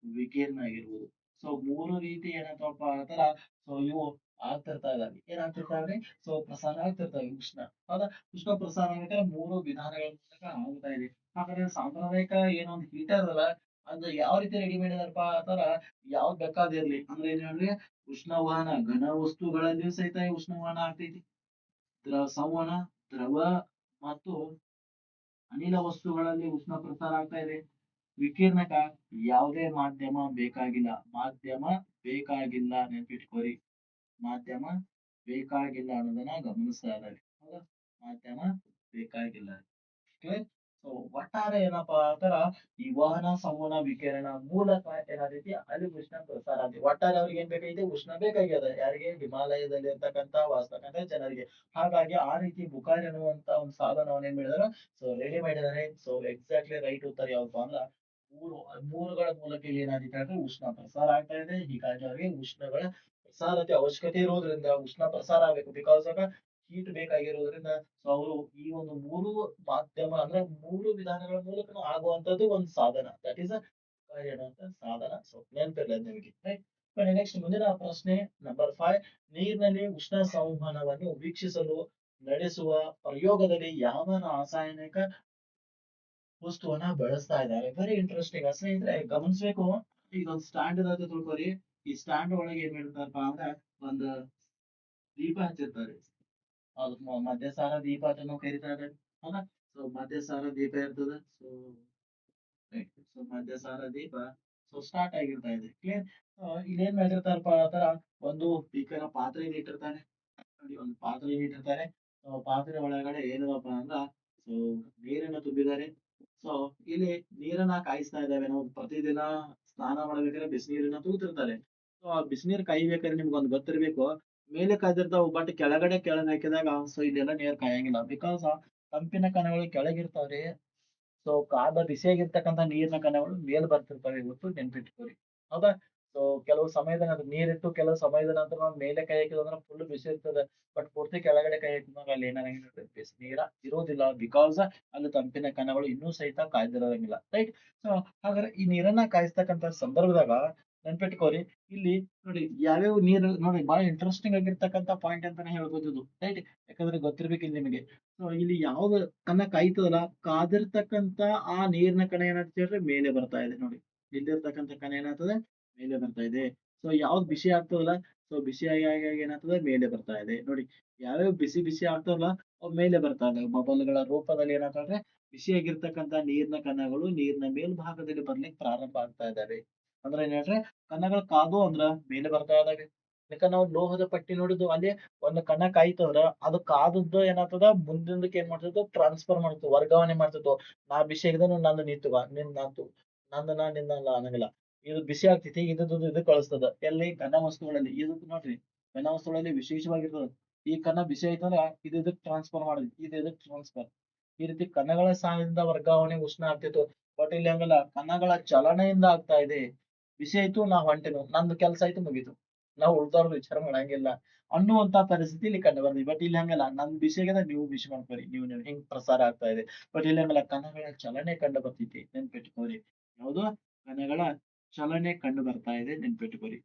ವಿಕಿರಣ ಆಗಿರ್ಬೋದು. ಸೊ 3 ರೀತಿ ಏನಪ್ಪಾ ಅಂತಾರ, ಸೊ ಇವು ಆಗ್ತಿರ್ತಾ ಇದಾವೆ. ಏನಾಗ್ತಿರ್ತಾವ್ರಿ? ಸೊ ಪ್ರಸಾರ ಆಗ್ತಿರ್ತಾವೆ ಉಷ್ಣ. ಹೌದಾ? ಉಷ್ಣ ಪ್ರಸಾರ ಆಗ್ಬೇಕಾದ್ರೆ 3 ವಿಧಾನಗಳ ಮೂಲಕ ಆಗ್ತಾ ಇದೆ. ಹಾಗಾದ್ರೆ ಸಾಂಪ್ರದಾಯಿಕ ಏನೊಂದು ಹೀಟರ್ ಅಲ್ಲ, ಅದು ಯಾವ ರೀತಿ ರೆಡಿ ಮಾಡಿದಾರಪ್ಪ ಅಂತಾರ, ಯಾವ್ದ್ ಬೇಕಾದಿರ್ಲಿ ಅಂದ್ರೆ ಏನ್ ಹೇಳ್ರಿ? ಉಷ್ಣವಹನ ಘನ ವಸ್ತುಗಳಲ್ಲಿಯೂ ಸಹಿತ ಈ ಉಷ್ಣವಹನ ಆಗ್ತೈತಿ. ಸಂವಹನ ದ್ರವ ಮತ್ತು ಅನಿಲ ವಸ್ತುಗಳಲ್ಲಿ ಉಷ್ಣ ಪ್ರಸಾರ ಆಗ್ತಾ ಇದೆ. ವಿಕಿರಣಕ ಯಾವುದೇ ಮಾಧ್ಯಮ ಬೇಕಾಗಿಲ್ಲ, ಮಾಧ್ಯಮ ಬೇಕಾಗಿಲ್ಲ, ನೆನ್ಪಿಟ್ಕೋರಿ. ಮಾಧ್ಯಮ ಬೇಕಾಗಿಲ್ಲ ಅನ್ನೋದನ್ನ ಗಮನಿಸ್ತಾ ಇದ್ದಾರೆ. ಹೌದಾ? ಮಾಧ್ಯಮ ಬೇಕಾಗಿಲ್ಲ. ಕ್ಲಿಯರ್? ಸೊ ಒಟ್ಟಾರೆ ಏನಪ್ಪಾ ಅಂತಾರ ಈ ವಹನ ಸಂವಹನ ವಿಕಿರಣ ಮೂಲಕ ಏನಾದೈತಿ ಅಲ್ಲಿ ಉಷ್ಣ ಪ್ರಸಾರ ಆಗಿ ಒಟ್ಟಾರೆ ಅವ್ರಿಗೆ ಏನ್ ಬೇಕಾಗಿದೆ ಉಷ್ಣ ಬೇಕಾಗ್ಯದ ಯಾರಿಗೆ ಹಿಮಾಲಯದಲ್ಲಿ ಇರ್ತಕ್ಕಂತ ವಾಸ್ತಕ್ಕಂತ ಜನರಿಗೆ. ಹಾಗಾಗಿ ಆ ರೀತಿ ಬುಖಾರಿ ಅನ್ನುವಂತ ಒಂದು ಸಾಧನವನ್ನ ಏನ್ ಮಾಡಿದಾರೆ ಸೊ ರೆಡಿ ಮಾಡಿದ್ದಾರೆ. ಸೊ ಎಕ್ಸಾಕ್ಟ್ಲಿ ರೈಟ್ ಉತ್ತರ ಯಾವ್ದಪ್ಪ ಅಂದ್ರ ಮೂರು ಮೂರುಗಳ ಮೂಲಕ ಇಲ್ಲಿ ಏನಾಗಿದೆ ಅಂದ್ರೆ ಉಷ್ಣ ಪ್ರಸಾರ ಆಗ್ತಾ ಇದೆ. ಹೀಗಾಗಿ ಅವರಿಗೆ ಉಷ್ಣಗಳ ಪ್ರಸಾರತೆ ಅವಶ್ಯಕತೆ ಇರೋದ್ರಿಂದ ಉಷ್ಣ ಪ್ರಸಾರ ಆಗ್ಬೇಕು ಬಿಕಾಸ್ ಆಫ್ ಹೀಟ್ ಬೇಕಾಗಿರೋದ್ರಿಂದ ಸೊ ಅವರು ಈ ಒಂದು ಮೂರು ಮಾಧ್ಯಮ ಅಂದ್ರೆ ಮೂರು ವಿಧಾನಗಳ ಮೂಲಕ ಆಗುವಂತದ್ದು ಒಂದು ಸಾಧನ ದಟ್ ಈಸ್ ಅನ್ನುವಂತ ಸಾಧನ. ಸೊ ನೆನಪಿರ್ಲಿ ಅದ್ ನಿಮಗೆ ರೈಟ್. ನೆಕ್ಸ್ಟ್ ಮುಂದಿನ ಪ್ರಶ್ನೆ ನಂಬರ್ 5. ನೀರಿನಲ್ಲಿ ಉಷ್ಣ ಸಂವಹನವನ್ನು ವೀಕ್ಷಿಸಲು ನಡೆಸುವ ಪ್ರಯೋಗದಲ್ಲಿ ಯಾವ ರಾಸಾಯನಿಕ ವಸ್ತುವನ್ನ ಬಳಸ್ತಾ ಇದ್ದಾರೆ. ವೆರಿ ಇಂಟ್ರೆಸ್ಟಿಂಗ್ ಸ್ನೇಹಿತರೆ ಗಮನಿಸ್ಬೇಕು. ಈಗ ಒಂದು ಸ್ಟ್ಯಾಂಡ್ ಇರೋದು ತಿಳ್ಕೊರಿ. ಈ ಸ್ಟ್ಯಾಂಡ್ ಒಳಗೆ ಏನ್ ಮಾಡಿರ್ತಾರಪ್ಪ ಅಂದ್ರೆ ಒಂದು ದೀಪ ಹಚ್ಚಿರ್ತಾರೆ. ಅದು ಮಧ್ಯಸಾರ ದೀಪ ಅಂತ ಕರೀತಾರೆ. ಹೌದಾ? ಸೊ ಮಧ್ಯಸಾರ ದೀಪ ಇರ್ತದೆ. So right. ಸೊ ಮಧ್ಯಸಾರ ದೀಪ ಸೊ ಸ್ಟಾರ್ಟ್ ಆಗಿರ್ತಾ ಇದೆ. ಕ್ಲಿಯರ್? ಇಲ್ಲೇನ್ ಮಾಡಿರ್ತಾರಪ್ಪ ಆತರ ಒಂದು ಸ್ಪೀಕರ್ ಪಾತ್ರೆಯಲ್ಲಿ ಇಟ್ಟಿರ್ತಾನೆ. ನೋಡಿ ಒಂದು ಪಾತ್ರೆಯಲ್ಲಿ ಇಟ್ಟಿರ್ತಾರೆ. ಪಾತ್ರೆ ಒಳಗಡೆ ಏನದಪ್ಪ ಅಂದ್ರ ಸೊ ನೀರನ್ನ ತುಂಬಿದ್ದಾರೆ. ಸೊ ಇಲ್ಲಿ ನೀರನ್ನ ಕಾಯಿಸ್ತಾ ಇದ್ದಾವೆ. ನಾವು ಪ್ರತಿದಿನ ಸ್ನಾನ ಮಾಡ್ಬೇಕಾದ್ರೆ ಬಿಸಿನೀರನ್ನ ತೂತಿರ್ತಾರೆ. ಸೊ ಆ ಬಿಸಿನೀರ್ ಕಾಯ್ಬೇಕಾದ್ರೆ ನಿಮ್ಗೊಂದು ಗೊತ್ತಿರ್ಬೇಕು. ಮೇಲೆ ಕಾಯ್ದಿರ್ತಾವ ಬಟ್ ಕೆಳಗಡೆ ಕೆಳಗ್ ಹಾಕಿದಾಗ ಸೊ ಇಲ್ಲೆಲ್ಲ ನೀರ್ ಕಾಯಂಗಿಲ್ಲ ಬಿಕಾಸ್ ತಂಪಿನ ಕಣಗಳು ಕೆಳಗಿರ್ತಾವ್ರಿ. ಸೊ ಬಿಸಿಯಾಗಿರ್ತಕ್ಕಂಥ ನೀರಿನ ಕಣಗಳು ಮೇಲ್ ಬರ್ತಿರ್ತವೆ ಇವತ್ತು ನೆನ್ಪಿಟ್ಕೋರಿ. ಹೌದಾ? ಸೊ ಕೆಲವು ಸಮಯದ ನಂತರ ನೀರಿಟ್ಟು ಕೆಲವು ಸಮಯದ ನಂತರ ನಾವು ಮೇಲೆ ಕೈ ಹಾಕಿದ್ರೆ ಫುಲ್ ಬಿಸಿ ಇರ್ತದೆ. ಬಟ್ ಪೂರ್ತಿ ಕೆಳಗಡೆ ಕೈ ಹಾಕಿದಾಗ ಅಲ್ಲಿ ಏನಾಗಂಗಿಲ್ಲ ಬಿಸಿ ನೀರ ಇರೋದಿಲ್ಲ ಬಿಕಾಸ್ ಅಲ್ಲಿ ತಂಪಿನ ಕಣಗಳು ಇನ್ನೂ ಸಹಿತ ಕಾಯ್ದಿರಂಗಿಲ್ಲ. ರೈಟ್? ಸೊ ಹಾಗಾದ್ರೆ ಈ ನೀರನ್ನ ಕಾಯಿಸ್ತಕ್ಕಂಥ ಸಂದರ್ಭದಾಗ ನೆನ್ಪಿಟ್ಕೋರಿ. ಇಲ್ಲಿ ನೋಡಿ ಯಾವ್ಯಾವ ನೀರು ನೋಡಿ ಬಹಳ ಇಂಟ್ರೆಸ್ಟಿಂಗ್ ಆಗಿರ್ತಕ್ಕಂಥ ಪಾಯಿಂಟ್ ಅಂತಾನೆ ಹೇಳ್ಬೋದು ಇದು. ರೈಟ್? ಯಾಕಂದ್ರೆ ಗೊತ್ತಿರ್ಬೇಕು ಇಲ್ಲಿ ನಿಮಗೆ. ಸೊ ಇಲ್ಲಿ ಯಾವ್ದು ಕನ್ನ ಕಾಯ್ತದಲ್ಲ ಕಾದಿರ್ತಕ್ಕಂತ ಆ ನೀರಿನ ಕಣ ಏನಾಗ್ತದೆ ಹೇಳ್ರಿ ಮೇಲೆ ಬರ್ತಾ ಇದೆ ನೋಡಿ. ಇಲ್ಲಿರ್ತಕ್ಕಂಥ ಕಣ ಏನಾಗ್ತದೆ ಮೇಲೆ ಬರ್ತಾ ಇದೆ. ಸೊ ಯಾವ್ದು ಬಿಸಿ ಆಗ್ತದಲ್ಲ ಸೊ ಬಿಸಿ ಆಗಿ ಆಗಿ ಆಗಿ ಏನಾಗ್ತದೆ ಮೇಲೆ ಬರ್ತಾ ಇದೆ ನೋಡಿ. ಯಾವ್ಯಾವ ಬಿಸಿ ಬಿಸಿ ಆಗ್ತದಲ್ಲ ಅವು ಮೇಲೆ ಬರ್ತಾ ಇದೆ ಬಬಲ್ಗಳ ರೂಪದಲ್ಲಿ ಏನಾಗ್ತದೆ ಬಿಸಿಯಾಗಿರ್ತಕ್ಕಂಥ ನೀರಿನ ಕಣಗಳು ನೀರಿನ ಮೇಲ್ಭಾಗದಲ್ಲಿ ಬರ್ಲಿಕ್ಕೆ ಪ್ರಾರಂಭ ಆಗ್ತಾ ಇದ್ದಾವೆ. ಅಂದ್ರೆ ಏನ್ ಹೇಳ್ರಿ ಕಣಗಳು ಕಾದು ಅಂದ್ರ ಮೇಲೆ ಬರ್ತಾ ಇದಾವೆ. ಯಾಕಂದ್ರೆ ನಾವು ಲೋಹದ ಪಟ್ಟಿ ನೋಡಿದ್ವು ಅಲ್ಲಿ ಒಂದು ಕಣ ಕಾಯ್ತಂದ್ರ ಅದು ಕಾದದ್ದು ಏನಾಗ್ತದ ಮುಂದಿಂದಕ್ಕೆ ಏನ್ ಮಾಡ್ತದ ಟ್ರಾನ್ಸ್ಫರ್ ಮಾಡ್ತದ ವರ್ಗಾವಣೆ ಮಾಡ್ತದ. ನಾ ಬಿಸಿ ಆಗಿದ್ದನು ನಂದು ನೀತು ಬಾ ನಿನ್ ನಾತು ನಂದನ ನಿಂದಲ್ಲ ಅನ್ನಂಗಿಲ್ಲ. ಇದು ಬಿಸಿ ಆಗ್ತೈತಿ ಇದು ಕಳಿಸ್ತದ ಎಲ್ಲಿ ಘನ ವಸ್ತುಗಳಲ್ಲಿ ಇದು ನೋಡ್ರಿ. ಘನ ವಸ್ತುಗಳಲ್ಲಿ ವಿಶೇಷವಾಗಿರ್ತದ. ಈ ಕಣ ಬಿಸಿ ಆಯ್ತಂದ್ರ ಇದು ಇದಕ್ ಟ್ರಾನ್ಸ್ಫರ್ ಮಾಡುದು ಇದು ಇದಕ್ ಟ್ರಾನ್ಸ್ಫರ್. ಈ ರೀತಿ ಕಣಗಳ ಸಹಾಯದಿಂದ ವರ್ಗಾವಣೆ ಉಷ್ಣ ಆಗ್ತಿತ್ತು. ಬಟ್ ಇಲ್ಲಿ ಹಂಗಲ್ಲ ಕಣಗಳ ಚಲನೆಯಿಂದ ಆಗ್ತಾ ಇದೆ. ಬಿಸಿ ಆಯ್ತು ನಾ ಹೊಂಟೆನು ನಂದು ಕೆಲ್ಸ ಆಯ್ತು ಮುಗೀತು. ನಾವು ಉಳ್ದವ್ರದ್ದು ವಿಚಾರ ಮಾಡಂಗಿಲ್ಲ ಅನ್ನುವಂತ ಪರಿಸ್ಥಿತಿ ಇಲ್ಲಿ ಕಂಡು ಬರ್ತೀವಿ. ಬಟ್ ಇಲ್ಲಿ ಹಂಗಲ್ಲ ನನ್ ಬಿಸಿ ಆಗ್ಯದ ನೀವು ಬಿಸಿ ಮಾಡ್ಕೊರಿ ನೀವು ಹಿಂಗ್ ಪ್ರಸಾರ ಆಗ್ತಾ ಇದೆ. ಬಟ್ ಇಲ್ಲಿ ಹಂಗಲ್ಲ ಕಣಗಳ ಚಲನೆ ಕಂಡು ಬರ್ತೈತಿ ನೆನ್ಪಿಟ್ಕೋರಿ. ಯಾವುದು ಕಣಗಳ ಚಲನೆ ಕಂಡು ಬರ್ತಾ ಇದೆ ನೆನ್ಪಿಟ್ಕೋರಿ.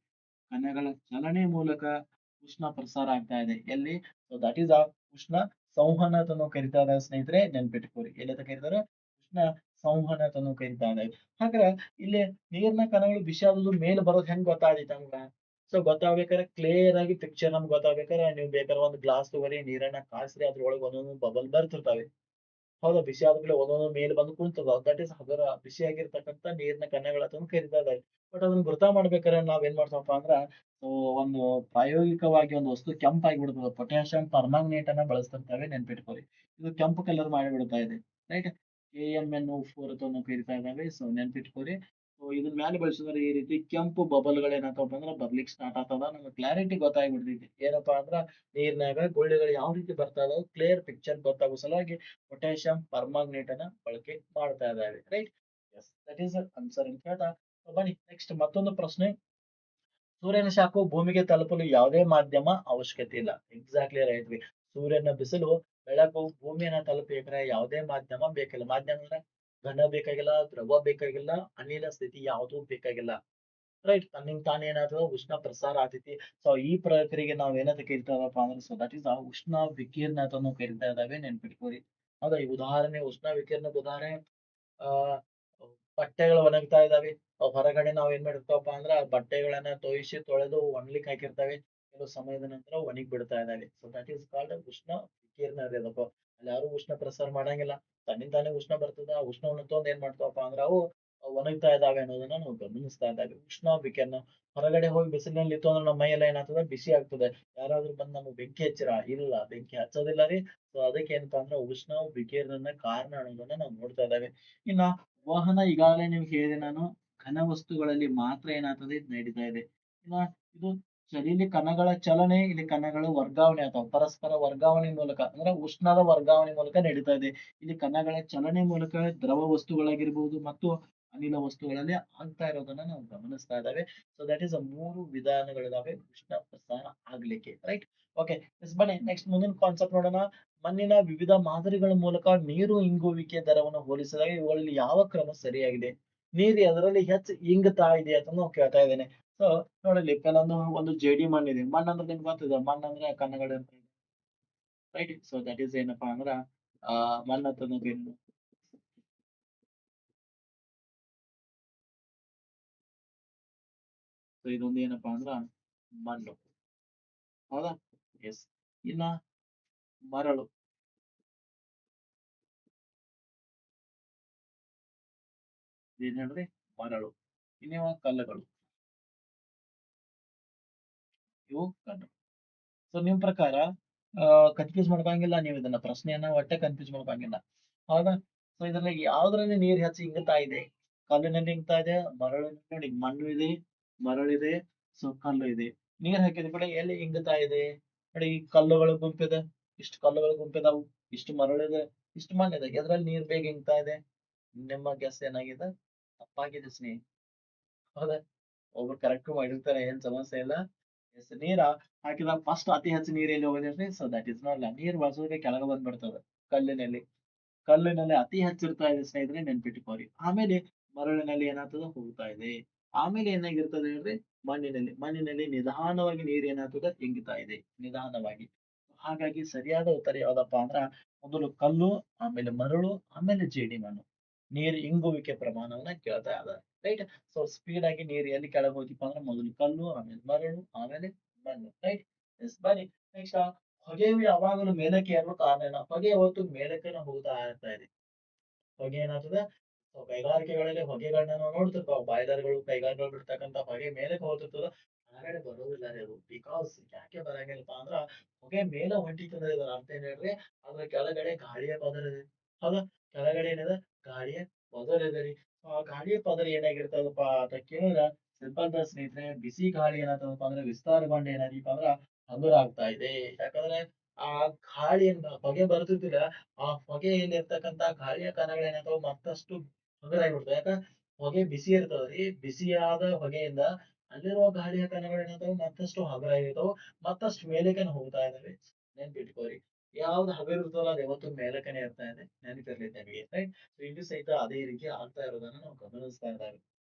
ಕಣಗಳ ಚಲನೆ ಮೂಲಕ ಉಷ್ಣ ಪ್ರಸಾರ ಆಗ್ತಾ ಇದೆ ಎಲ್ಲಿ ಸೊ ದಟ್ ಈಸ್ ಆ ಉಷ್ಣ ಸಂವಹನ ಅಂತ ನಾವು ಕರಿತಾ ಇದ್ದೇವೆ ಸ್ನೇಹಿತರೆ ನೆನ್ಪಿಟ್ಕೋರಿ. ಎಲ್ಲಿ ಅಂತ ಕರೀತಾರೆ ಉಷ್ಣ ಸಂವಹನ ಅಂತ ನಾವು ಕರಿತಾ ಇದ್ದೇವೆ. ಹಾಗಾದ್ರೆ ಇಲ್ಲಿ ನೀರಿನ ಕಣಗಳು ಬಿಸಿ ಆದದ್ದು ಮೇಲೆ ಬರೋದು ಹೆಂಗ್ ಗೊತ್ತಾಗೈತೆ ನಮ್ಗ. ಸೊ ಗೊತ್ತಾಗ್ಬೇಕಾದ್ರೆ ಕ್ಲಿಯರ್ ಆಗಿ ಪಿಕ್ಚರ್ ನಮ್ಗೆ ಗೊತ್ತಾಗ್ಬೇಕಾದ್ರೆ ನೀವು ಬೇಕಾದ್ರೆ ಒಂದು ಗ್ಲಾಸ್ ತಗೋರಿ ನೀರನ್ನ ಕಾಯಿಸ್ರಿ ಅದ್ರೊಳಗೆ ಒಂದೊಂದು ಬಬಲ್ ಬರ್ತಿರ್ತಾವೆ. ಹೌದಾ? ಬಿಸಿ ಆದ್ಮೇಲೆ ಒಂದೊಂದು ಮೇಲೆ ಬಂದು ಕುಂತದ ದಟ್ ಈಸ್ ಅದರ ಬಿಸಿಯಾಗಿರ್ತಕ್ಕಂಥ ನೀರಿನ ಕಣಗಳಂತ ಕರಿತಾ ಇದ್ದಾರೆ. ಬಟ್ ಅದನ್ನ ಗುರ್ತ ಮಾಡ್ಬೇಕಾದ್ರೆ ನಾವ್ ಏನ್ ಮಾಡ್ತವಪ್ಪ ಅಂದ್ರ ಸೊ ಒಂದು ಪ್ರಾಯೋಗಿಕವಾಗಿ ಒಂದು ವಸ್ತು ಕೆಂಪಾಗಿ ಬಿಡ್ತದೆ ಪೊಟ್ಯಾಷಿಯಂ ಪರ್ಮಾಂಗನೇಟ್ ಅನ್ನ ಬಳಸ್ತಿರ್ತೇವೆ ನೆನ್ಪಿಟ್ಕೋರಿ. ಇದು ಕೆಂಪು ಕಲರ್ ಮಾಡಿಬಿಡ್ತಾ ಇದೆ. ರೈಟ್? KMnO4 ಅಂತ ಕರಿತಾ ಇದ್ದಾವೆ. ಸೊ ನೆನ್ಪಿಟ್ಕೋರಿ. ಸೊ ಇದನ್ನ ಮ್ಯಾಲೆ ಬಳಸಿದ್ರೆ ಈ ರೀತಿ ಕೆಂಪು ಬಬಲ್ಗಳು ಏನಾಗ್ತಾವಪ್ಪ ಅಂದ್ರ ಬರ್ಲಿಕ್ಕೆ ಸ್ಟಾರ್ಟ್ ಆಗ್ತದ. ನಮ್ಗೆ ಕ್ಲಾರಿಟಿ ಗೊತ್ತಾಗ್ಬಿಡ್ತೈತಿ. ಏನಪ್ಪಾ ಅಂದ್ರ ನೀರಿನಾಗ ಗುಳ್ಳೆಗಳು ಯಾವ ರೀತಿ ಬರ್ತಾ ಇದಾವೆ ಕ್ಲಿಯರ್ ಪಿಕ್ಚರ್ ಗೊತ್ತಾಗೋ ಸಲುವಾಗಿ ಪೊಟ್ಯಾಷಿಯಂ ಪರ್ಮಾಂಗನೇಟ್ ಅನ್ನ ಬಳಕೆ ಮಾಡ್ತಾ ಇದ್ದಾವೆ. Right? Yes that is answer ಅಂತ ಹೇಳ್ತಾ ಬನ್ನಿ ನೆಕ್ಸ್ಟ್ ಮತ್ತೊಂದು ಪ್ರಶ್ನೆ. ಸೂರ್ಯನ ಶಾಖವು ಭೂಮಿಗೆ ತಲುಪಲು ಯಾವುದೇ ಮಾಧ್ಯಮ ಅವಶ್ಯಕತೆ ಇಲ್ಲ. ಎಕ್ಸಾಕ್ಟ್ಲಿ ರೈಟ್ ರೀ. ಸೂರ್ಯನ ಬಿಸಿಲು ಬೆಳಕು ಭೂಮಿಯನ್ನ ತಲುಪಬೇಕಾದ್ರೆ ಯಾವುದೇ ಮಾಧ್ಯಮ ಬೇಕಿಲ್ಲ. ಮಾಧ್ಯಮ ಅಂದ್ರೆ ಘನ ಬೇಕಾಗಿಲ್ಲ ದ್ರವ ಬೇಕಾಗಿಲ್ಲ ಅನಿಲ ಸ್ಥಿತಿ ಯಾವುದೂ ಬೇಕಾಗಿಲ್ಲ. ರೈಟ್? ತನ್ನಿಂದ ತಾನೇ ಏನಾಗ್ತದ ಉಷ್ಣ ಪ್ರಸಾರ ಆಗ್ತೈತಿ. ಸೊ ಈ ಪ್ರಕ್ರಿಯೆಗೆ ನಾವ್ ಏನಂತ ಕರಿತಾವಪ್ಪ ಅಂದ್ರೆ ಸೊ ದಟ್ ಈಸ್ ಉಷ್ಣ ವಿಕಿರಣ ಅಂತ ನಾವು ಕರಿತಾ ಇದ್ದಾವೆ ನೆನ್ಪಿಟ್ಕೋರಿ. ಹೌದಾ? ಈ ಉದಾಹರಣೆ ಉಷ್ಣ ವಿಕಿರಣದ ಉದಾಹರಣೆ ಆ ಬಟ್ಟೆಗಳು ಒಣಗ್ತಾ ಇದಾವೆ. ಹೊರಗಡೆ ನಾವ್ ಏನ್ ಮಾಡಿರ್ತಾವಪ್ಪ ಅಂದ್ರ ಬಟ್ಟೆಗಳನ್ನ ತೋಯಿಸಿ ತೊಳೆದು ಒಣಗ್ಲಿಕ್ಕೆ ಹಾಕಿರ್ತೇವೆ. ಕೆಲವು ಸಮಯದ ನಂತರ ಒಣಗಿ ಬಿಡ್ತಾ ಇದಾವೆ. ಸೊ ದಟ್ ಈಸ್ ಕಾಲ್ಡ್ ಉಷ್ಣ ವಿಕಿರಣ ರೀ ಅದಪ್ಪ. ಅಲ್ಲಿ ಯಾರು ಉಷ್ಣ ಪ್ರಸಾರ ಮಾಡಂಗಿಲ್ಲ. ತನ್ನಿಂದ ತಾನೇ ಉಷ್ಣ ಬರ್ತದ. ಆ ಉಷ್ಣವನ್ನ ತಗೊಂಡ್ ಏನ್ ಮಾಡ್ತಾವಪ್ಪ ಅಂದ್ರ ಅವು ಒಣಗ್ತಾ ಇದಾವೆ ಅನ್ನೋದನ್ನ ನಾವು ಗಮನಿಸ್ತಾ ಇದ್ದಾವೆ. ಉಷ್ಣಾಂಬಿಕೆಯನ್ನು ಹೊರಗಡೆ ಹೋಗಿ ಬಿಸಿಲಿನಲ್ಲಿ ಇತ್ತು ಅಂದ್ರೆ ನಮ್ಮ ಮೈಯೆಲ್ಲ ಏನಾಗ್ತದೆ ಬಿಸಿ ಆಗ್ತದೆ. ಯಾರಾದ್ರೂ ಬಂದು ನಮಗೆ ಬೆಂಕಿ ಹಚ್ಚಿರಾ? ಇಲ್ಲ ಬೆಂಕಿ ಹಚ್ಚೋದಿಲ್ಲ ರೀ. ಸೊ ಅದಕ್ಕೆ ಏನಪ್ಪಾ ಅಂದ್ರೆ ಉಷ್ಣ ವಿಕಿರಣನ ಕಾರಣ ಅನ್ನೋದನ್ನ ನಾವು ನೋಡ್ತಾ ಇದ್ದೇವೆ. ಇನ್ನ ವಹನ ಈಗಾಗಲೇ ನಿಮ್ಗೆ ಹೇಳಿದೆ ನಾನು, ಘನ ವಸ್ತುಗಳಲ್ಲಿ ಮಾತ್ರ ಏನಾಗ್ತದೆ ನಡೀತಾ ಇದೆ. ಇನ್ನ ಇದು ಇಲ್ಲಿ ಕಣಗಳ ಚಲನೆ, ಇಲ್ಲಿ ಕಣಗಳ ವರ್ಗಾವಣೆ ಅಥವಾ ಪರಸ್ಪರ ವರ್ಗಾವಣೆ ಮೂಲಕ ಅಂದ್ರೆ ಉಷ್ಣದ ವರ್ಗಾವಣೆ ಮೂಲಕ ನಡೀತಾ ಇದೆ. ಇಲ್ಲಿ ಕಣಗಳ ಚಲನೆ ಮೂಲಕ ದ್ರವ ವಸ್ತುಗಳಾಗಿರ್ಬಹುದು ಮತ್ತು ಅನಿಲ ವಸ್ತುಗಳಲ್ಲಿ ಆಗ್ತಾ ಇರೋದನ್ನ ನಾವು ಗಮನಿಸ್ತಾ ಇದ್ದೇವೆ. ಸೊ ದಟ್ ಈಸ್ 3 ವಿಧಾನಗಳಿದಾವೆ ಉಷ್ಣ ಪ್ರಸಾರ ಆಗ್ಲಿಕ್ಕೆ, ರೈಟ್? ಓಕೆ, ಬನ್ನಿ ನೆಕ್ಸ್ಟ್ ಮುಂದಿನ ಕಾನ್ಸೆಪ್ಟ್ ನೋಡೋಣ. ಮಣ್ಣಿನ ವಿವಿಧ ಮಾದರಿಗಳ ಮೂಲಕ ನೀರು ಇಂಗುವಿಕೆ ದರವನ್ನು ಹೋಲಿಸಿದಾಗ ಇವುಗಳಲ್ಲಿ ಯಾವ ಕ್ರಮ ಸರಿಯಾಗಿದೆ? ನೀರು ಅದರಲ್ಲಿ ಹೆಚ್ಚು ಇಂಗುತ್ತಾ ಇದೆ ಅಂತ ನಾವು ಕೇಳ್ತಾ ಇದ್ದೇನೆ. ಸೊ ನೋಡಲಿ ಕೆಲವೊಂದು ಒಂದು ಜೇಡಿ ಮಣ್ಣಿದೆ. ಮಣ್ಣು ಅಂದ್ರೆ ನಿಮ್ಗೆ ಗೊತ್ತಿದೆ, ಮಣ್ಣು ಅಂದ್ರೆ ಕಣಗಳು, ರೈಟ್? ಸೊ ದಟ್ ಈಸ್ ಏನಪ್ಪಾ ಅಂದ್ರ ಮಣ್ಣು ಅಂತಂದ್ರೆ ಸೊ ಇದೊಂದು ಏನಪ್ಪಾ ಅಂದ್ರ ಮಣ್ಣು, ಹೌದಾ? ಎಸ್. ಇನ್ನ ಮರಳು, ಏನ್ ಹೇಳ್ರಿ? ಮರಳು. ಇನ್ಯಾವ? ಕಲ್ಲುಗಳು, ಇವು ಕಲ್ಲು. ಸೊ ನಿಮ್ ಪ್ರಕಾರ ಕನ್ಫ್ಯೂಸ್ ಮಾಡ್ಕೊಂಗಿಲ್ಲ ನೀವು ಇದನ್ನ, ಪ್ರಶ್ನೆಯನ್ನ ಒಟ್ಟೆ ಕನ್ಫ್ಯೂಸ್ ಮಾಡ್ಕೊಂಗಿಲ್ಲ, ಹೌದಾ? ಸೊ ಇದ್ರಲ್ಲಿ ಯಾವ್ದ್ರಲ್ಲಿ ನೀರ್ ಹೆಚ್ಚು ಇಂಗುತ್ತಾ ಇದೆ? ಕಲ್ಲಿನಲ್ಲಿ ಇಂಗ್ತಾ ಇದೆ, ಮರಳಿನಲ್ಲಿ ನೋಡಿ ಮಣ್ಣು ಇದೆ, ಮರಳಿದೆ, ಸೊ ಕಲ್ಲು ಇದೆ. ನೀರ್ ಹಾಕಿದ ಕೂಡ ಎಲ್ಲಿ ಇಂಗುತ್ತಾ ಇದೆ? ನೋಡಿ ಈ ಕಲ್ಲುಗಳ ಗುಂಪಿದೆ, ಇಷ್ಟು ಕಲ್ಲುಗಳ ಗುಂಪಿದಾವು, ಇಷ್ಟು ಮರಳಿದೆ, ಇಷ್ಟು ಮಣ್ಣಿದೆ. ಎದ್ರಲ್ಲಿ ನೀರ್ ಬೇಗ ಇಂಗ್ತಾ ಇದೆ? ನಿಮ್ಮ ಗೆಸ್ ಏನಾಗಿದೆ? ತಪ್ಪಾಗಿದೆ ಸ್ನೇಹಿ, ಹೌದಾ? ಒಬ್ರು ಕರೆಕ್ಟ್ ಮಾಡಿರ್ತಾರೆ, ಏನ್ ಸಮಸ್ಯೆ ಇಲ್ಲ. ಎಸ್, ನೀರ ಹಾಕಿದ ಫಸ್ಟ್ ಅತಿ ಹೆಚ್ಚು ನೀರ್ ಎಲ್ಲಿ ಹೋಗಿದೆ? ಸೊ ದಟ್ ಇಸ್ ನೋಡ್ಲ, ನೀರ್ ಬಳಸೋದಕ್ಕೆ ಕೆಳಗೆ ಬಂದ್ಬಿಡ್ತದೆ ಕಲ್ಲಿನಲ್ಲಿ. ಕಲ್ಲಿನಲ್ಲಿ ಅತಿ ಹೆಚ್ಚಿರ್ತಾ ಇದೆ ಸ್ನೇಹಿತರೆ, ನೆನ್ಪಿಟ್ಟುಕೋರಿ. ಆಮೇಲೆ ಮರಳಿನಲ್ಲಿ ಏನಾಗ್ತದೆ? ಹೋಗ್ತಾ ಇದೆ. ಆಮೇಲೆ ಏನಾಗಿರ್ತದೆ ಹೇಳ್ರಿ? ಮಣ್ಣಿನಲ್ಲಿ ನಿಧಾನವಾಗಿ ನೀರು ಏನಾಗ್ತದೆ? ಇಂಗುತ್ತಾ ಇದೆ, ನಿಧಾನವಾಗಿ. ಹಾಗಾಗಿ ಸರಿಯಾದ ಉತ್ತರ ಯಾವ್ದಪ್ಪ ಅಂದ್ರ ಮೊದಲು ಕಲ್ಲು, ಆಮೇಲೆ ಮರಳು, ಆಮೇಲೆ ಜೇಡಿ ಮಣ್ಣು. ನೀರು ಇಂಗುವಿಕೆ ಪ್ರಮಾಣವನ್ನ ಕೇಳ್ತಾ ಇದ್ದಾರೆ, ರೈಟ್? ಸೊ ಸ್ಪೀಡ್ ಆಗಿ ನೀರು ಎಲ್ಲಿ ಕೆಳಗೆ ಹೋಗಿಪ್ಪ ಅಂದ್ರೆ ಮೊದಲು ಕಲ್ಲು, ಆಮೇಲೆ ಮರಳು, ಆಮೇಲೆ ಮಣ್ಣು, ರೈಟ್? ಎಸ್, ಬನ್ನಿ ನೆಕ್ಸ್ಟ್. ಹೊಗೆಯು ಯಾವಾಗಲೂ ಮೇಲಕ್ಕೆ ಏರುವ ಕಾರಣ ಏನು? ಹೊಗೆ ಯಾವತ್ತು ಮೇಲಕ್ಕೆ ಹೋಗ್ತಾ ಇರ್ತಾ ಇದೆ. ಹೊಗೆ ಏನಾಗ್ತದೆ? ಸೊ ಕೈಗಾರಿಕೆಗಳಲ್ಲಿ ಹೊಗೆಗಳನ್ನ ನಾವು ನೋಡ್ತಿರ್ತಾವ, ಬಾಯ್ಲರ್ಗಳು, ಕೈಗಾರಿಕೆಗಳು ಬಿಡ್ತಕ್ಕಂತ ಹೊಗೆ ಮೇಲಕ್ಕೆ ಹೋಗ್ತಿರ್ತದ, ಕೆಳಗಡೆ ಬರೋದಿಲ್ಲ ರೀ ಅದು. ಬಿಕಾಸ್ ಯಾಕೆ ಬರಂಗಿಲ್ಲಪ್ಪ ಅಂದ್ರ ಹೊಗೆ ಮೇಲೆ ಹೊಂಟಿತಂದ್ರೆ ಇದರ ಅರ್ಥ ಏನ್ ಹೇಳ್ರಿ? ಅದ್ರ ಕೆಳಗಡೆ ಗಾಳಿಯ ಪದರ ಇದೆ, ಹೌದಾ? ಕೆಳಗಡೆ ಏನಿದೆ? ಗಾಳಿಯ ಪದರ ಇದೆ ರೀ. ಆ ಗಾಳಿಯ ಪದರ ಏನಾಗಿರ್ತದಪ್ಪ ಅಂತ ಕೇಳಿದ್ರ ಸಿಂಪಲ್ ದ ಸ್ನೇಹಿತರೆ, ಬಿಸಿ ಗಾಳಿ ಏನಾಗ್ತದಪ್ಪ ಅಂದ್ರೆ ವಿಸ್ತಾರಗೊಂಡು ಏನಾಗಿಪ್ಪ ಅಂದ್ರ ಹಗುರ ಆಗ್ತಾ ಇದೆ. ಯಾಕಂದ್ರೆ ಆ ಗಾಳಿ ಏನ್ ಹೊಗೆ ಬರ್ತಿರ್ತಿಲ್ಲ, ಆ ಹೊಗೆಯಲ್ಲಿ ಇರ್ತಕ್ಕಂತ ಗಾಳಿಯ ಕಣಗಳೇನಾಗ್ತಾವ ಮತ್ತಷ್ಟು ಹಗುರಾಗ್ಬಿಡ್ತಾವ. ಯಾಕ? ಹೊಗೆ ಬಿಸಿ ಇರ್ತದ್ರಿ, ಬಿಸಿಯಾದ ಹೊಗೆಯಿಂದ ಅಲ್ಲಿರುವ ಗಾಳಿಯ ಕಣಗಳೇನಾಗ್ತಾವ ಮತ್ತಷ್ಟು ಹಗುರಾಗಿರ್ತಾವ, ಮತ್ತಷ್ಟು ಮೇಲಕ್ಕೆ ಹೋಗ್ತಾ ಇದಾವೆ. ನೆನ್ಪಿಟ್ಕೋರಿ, ಯಾವ್ದು ಹಗುರ ಇರ್ತದಲ್ಲ ಅದು ಯಾವತ್ತೂ ಮೇಲಕ್ಕನೆ ಇರ್ತಾ ಇದೆ, ನೆನಪಿರ್ಲಿ ನಿಮಗೆ, ರೈಟ್? ಸೊ ಇದು ಸಹಿತ ಅದೇ ರೀತಿ ಆಗ್ತಾ ಇರೋದನ್ನ ನಾವು ಗಮನಿಸ್ತಾ ಇದ್ದೇವೆ.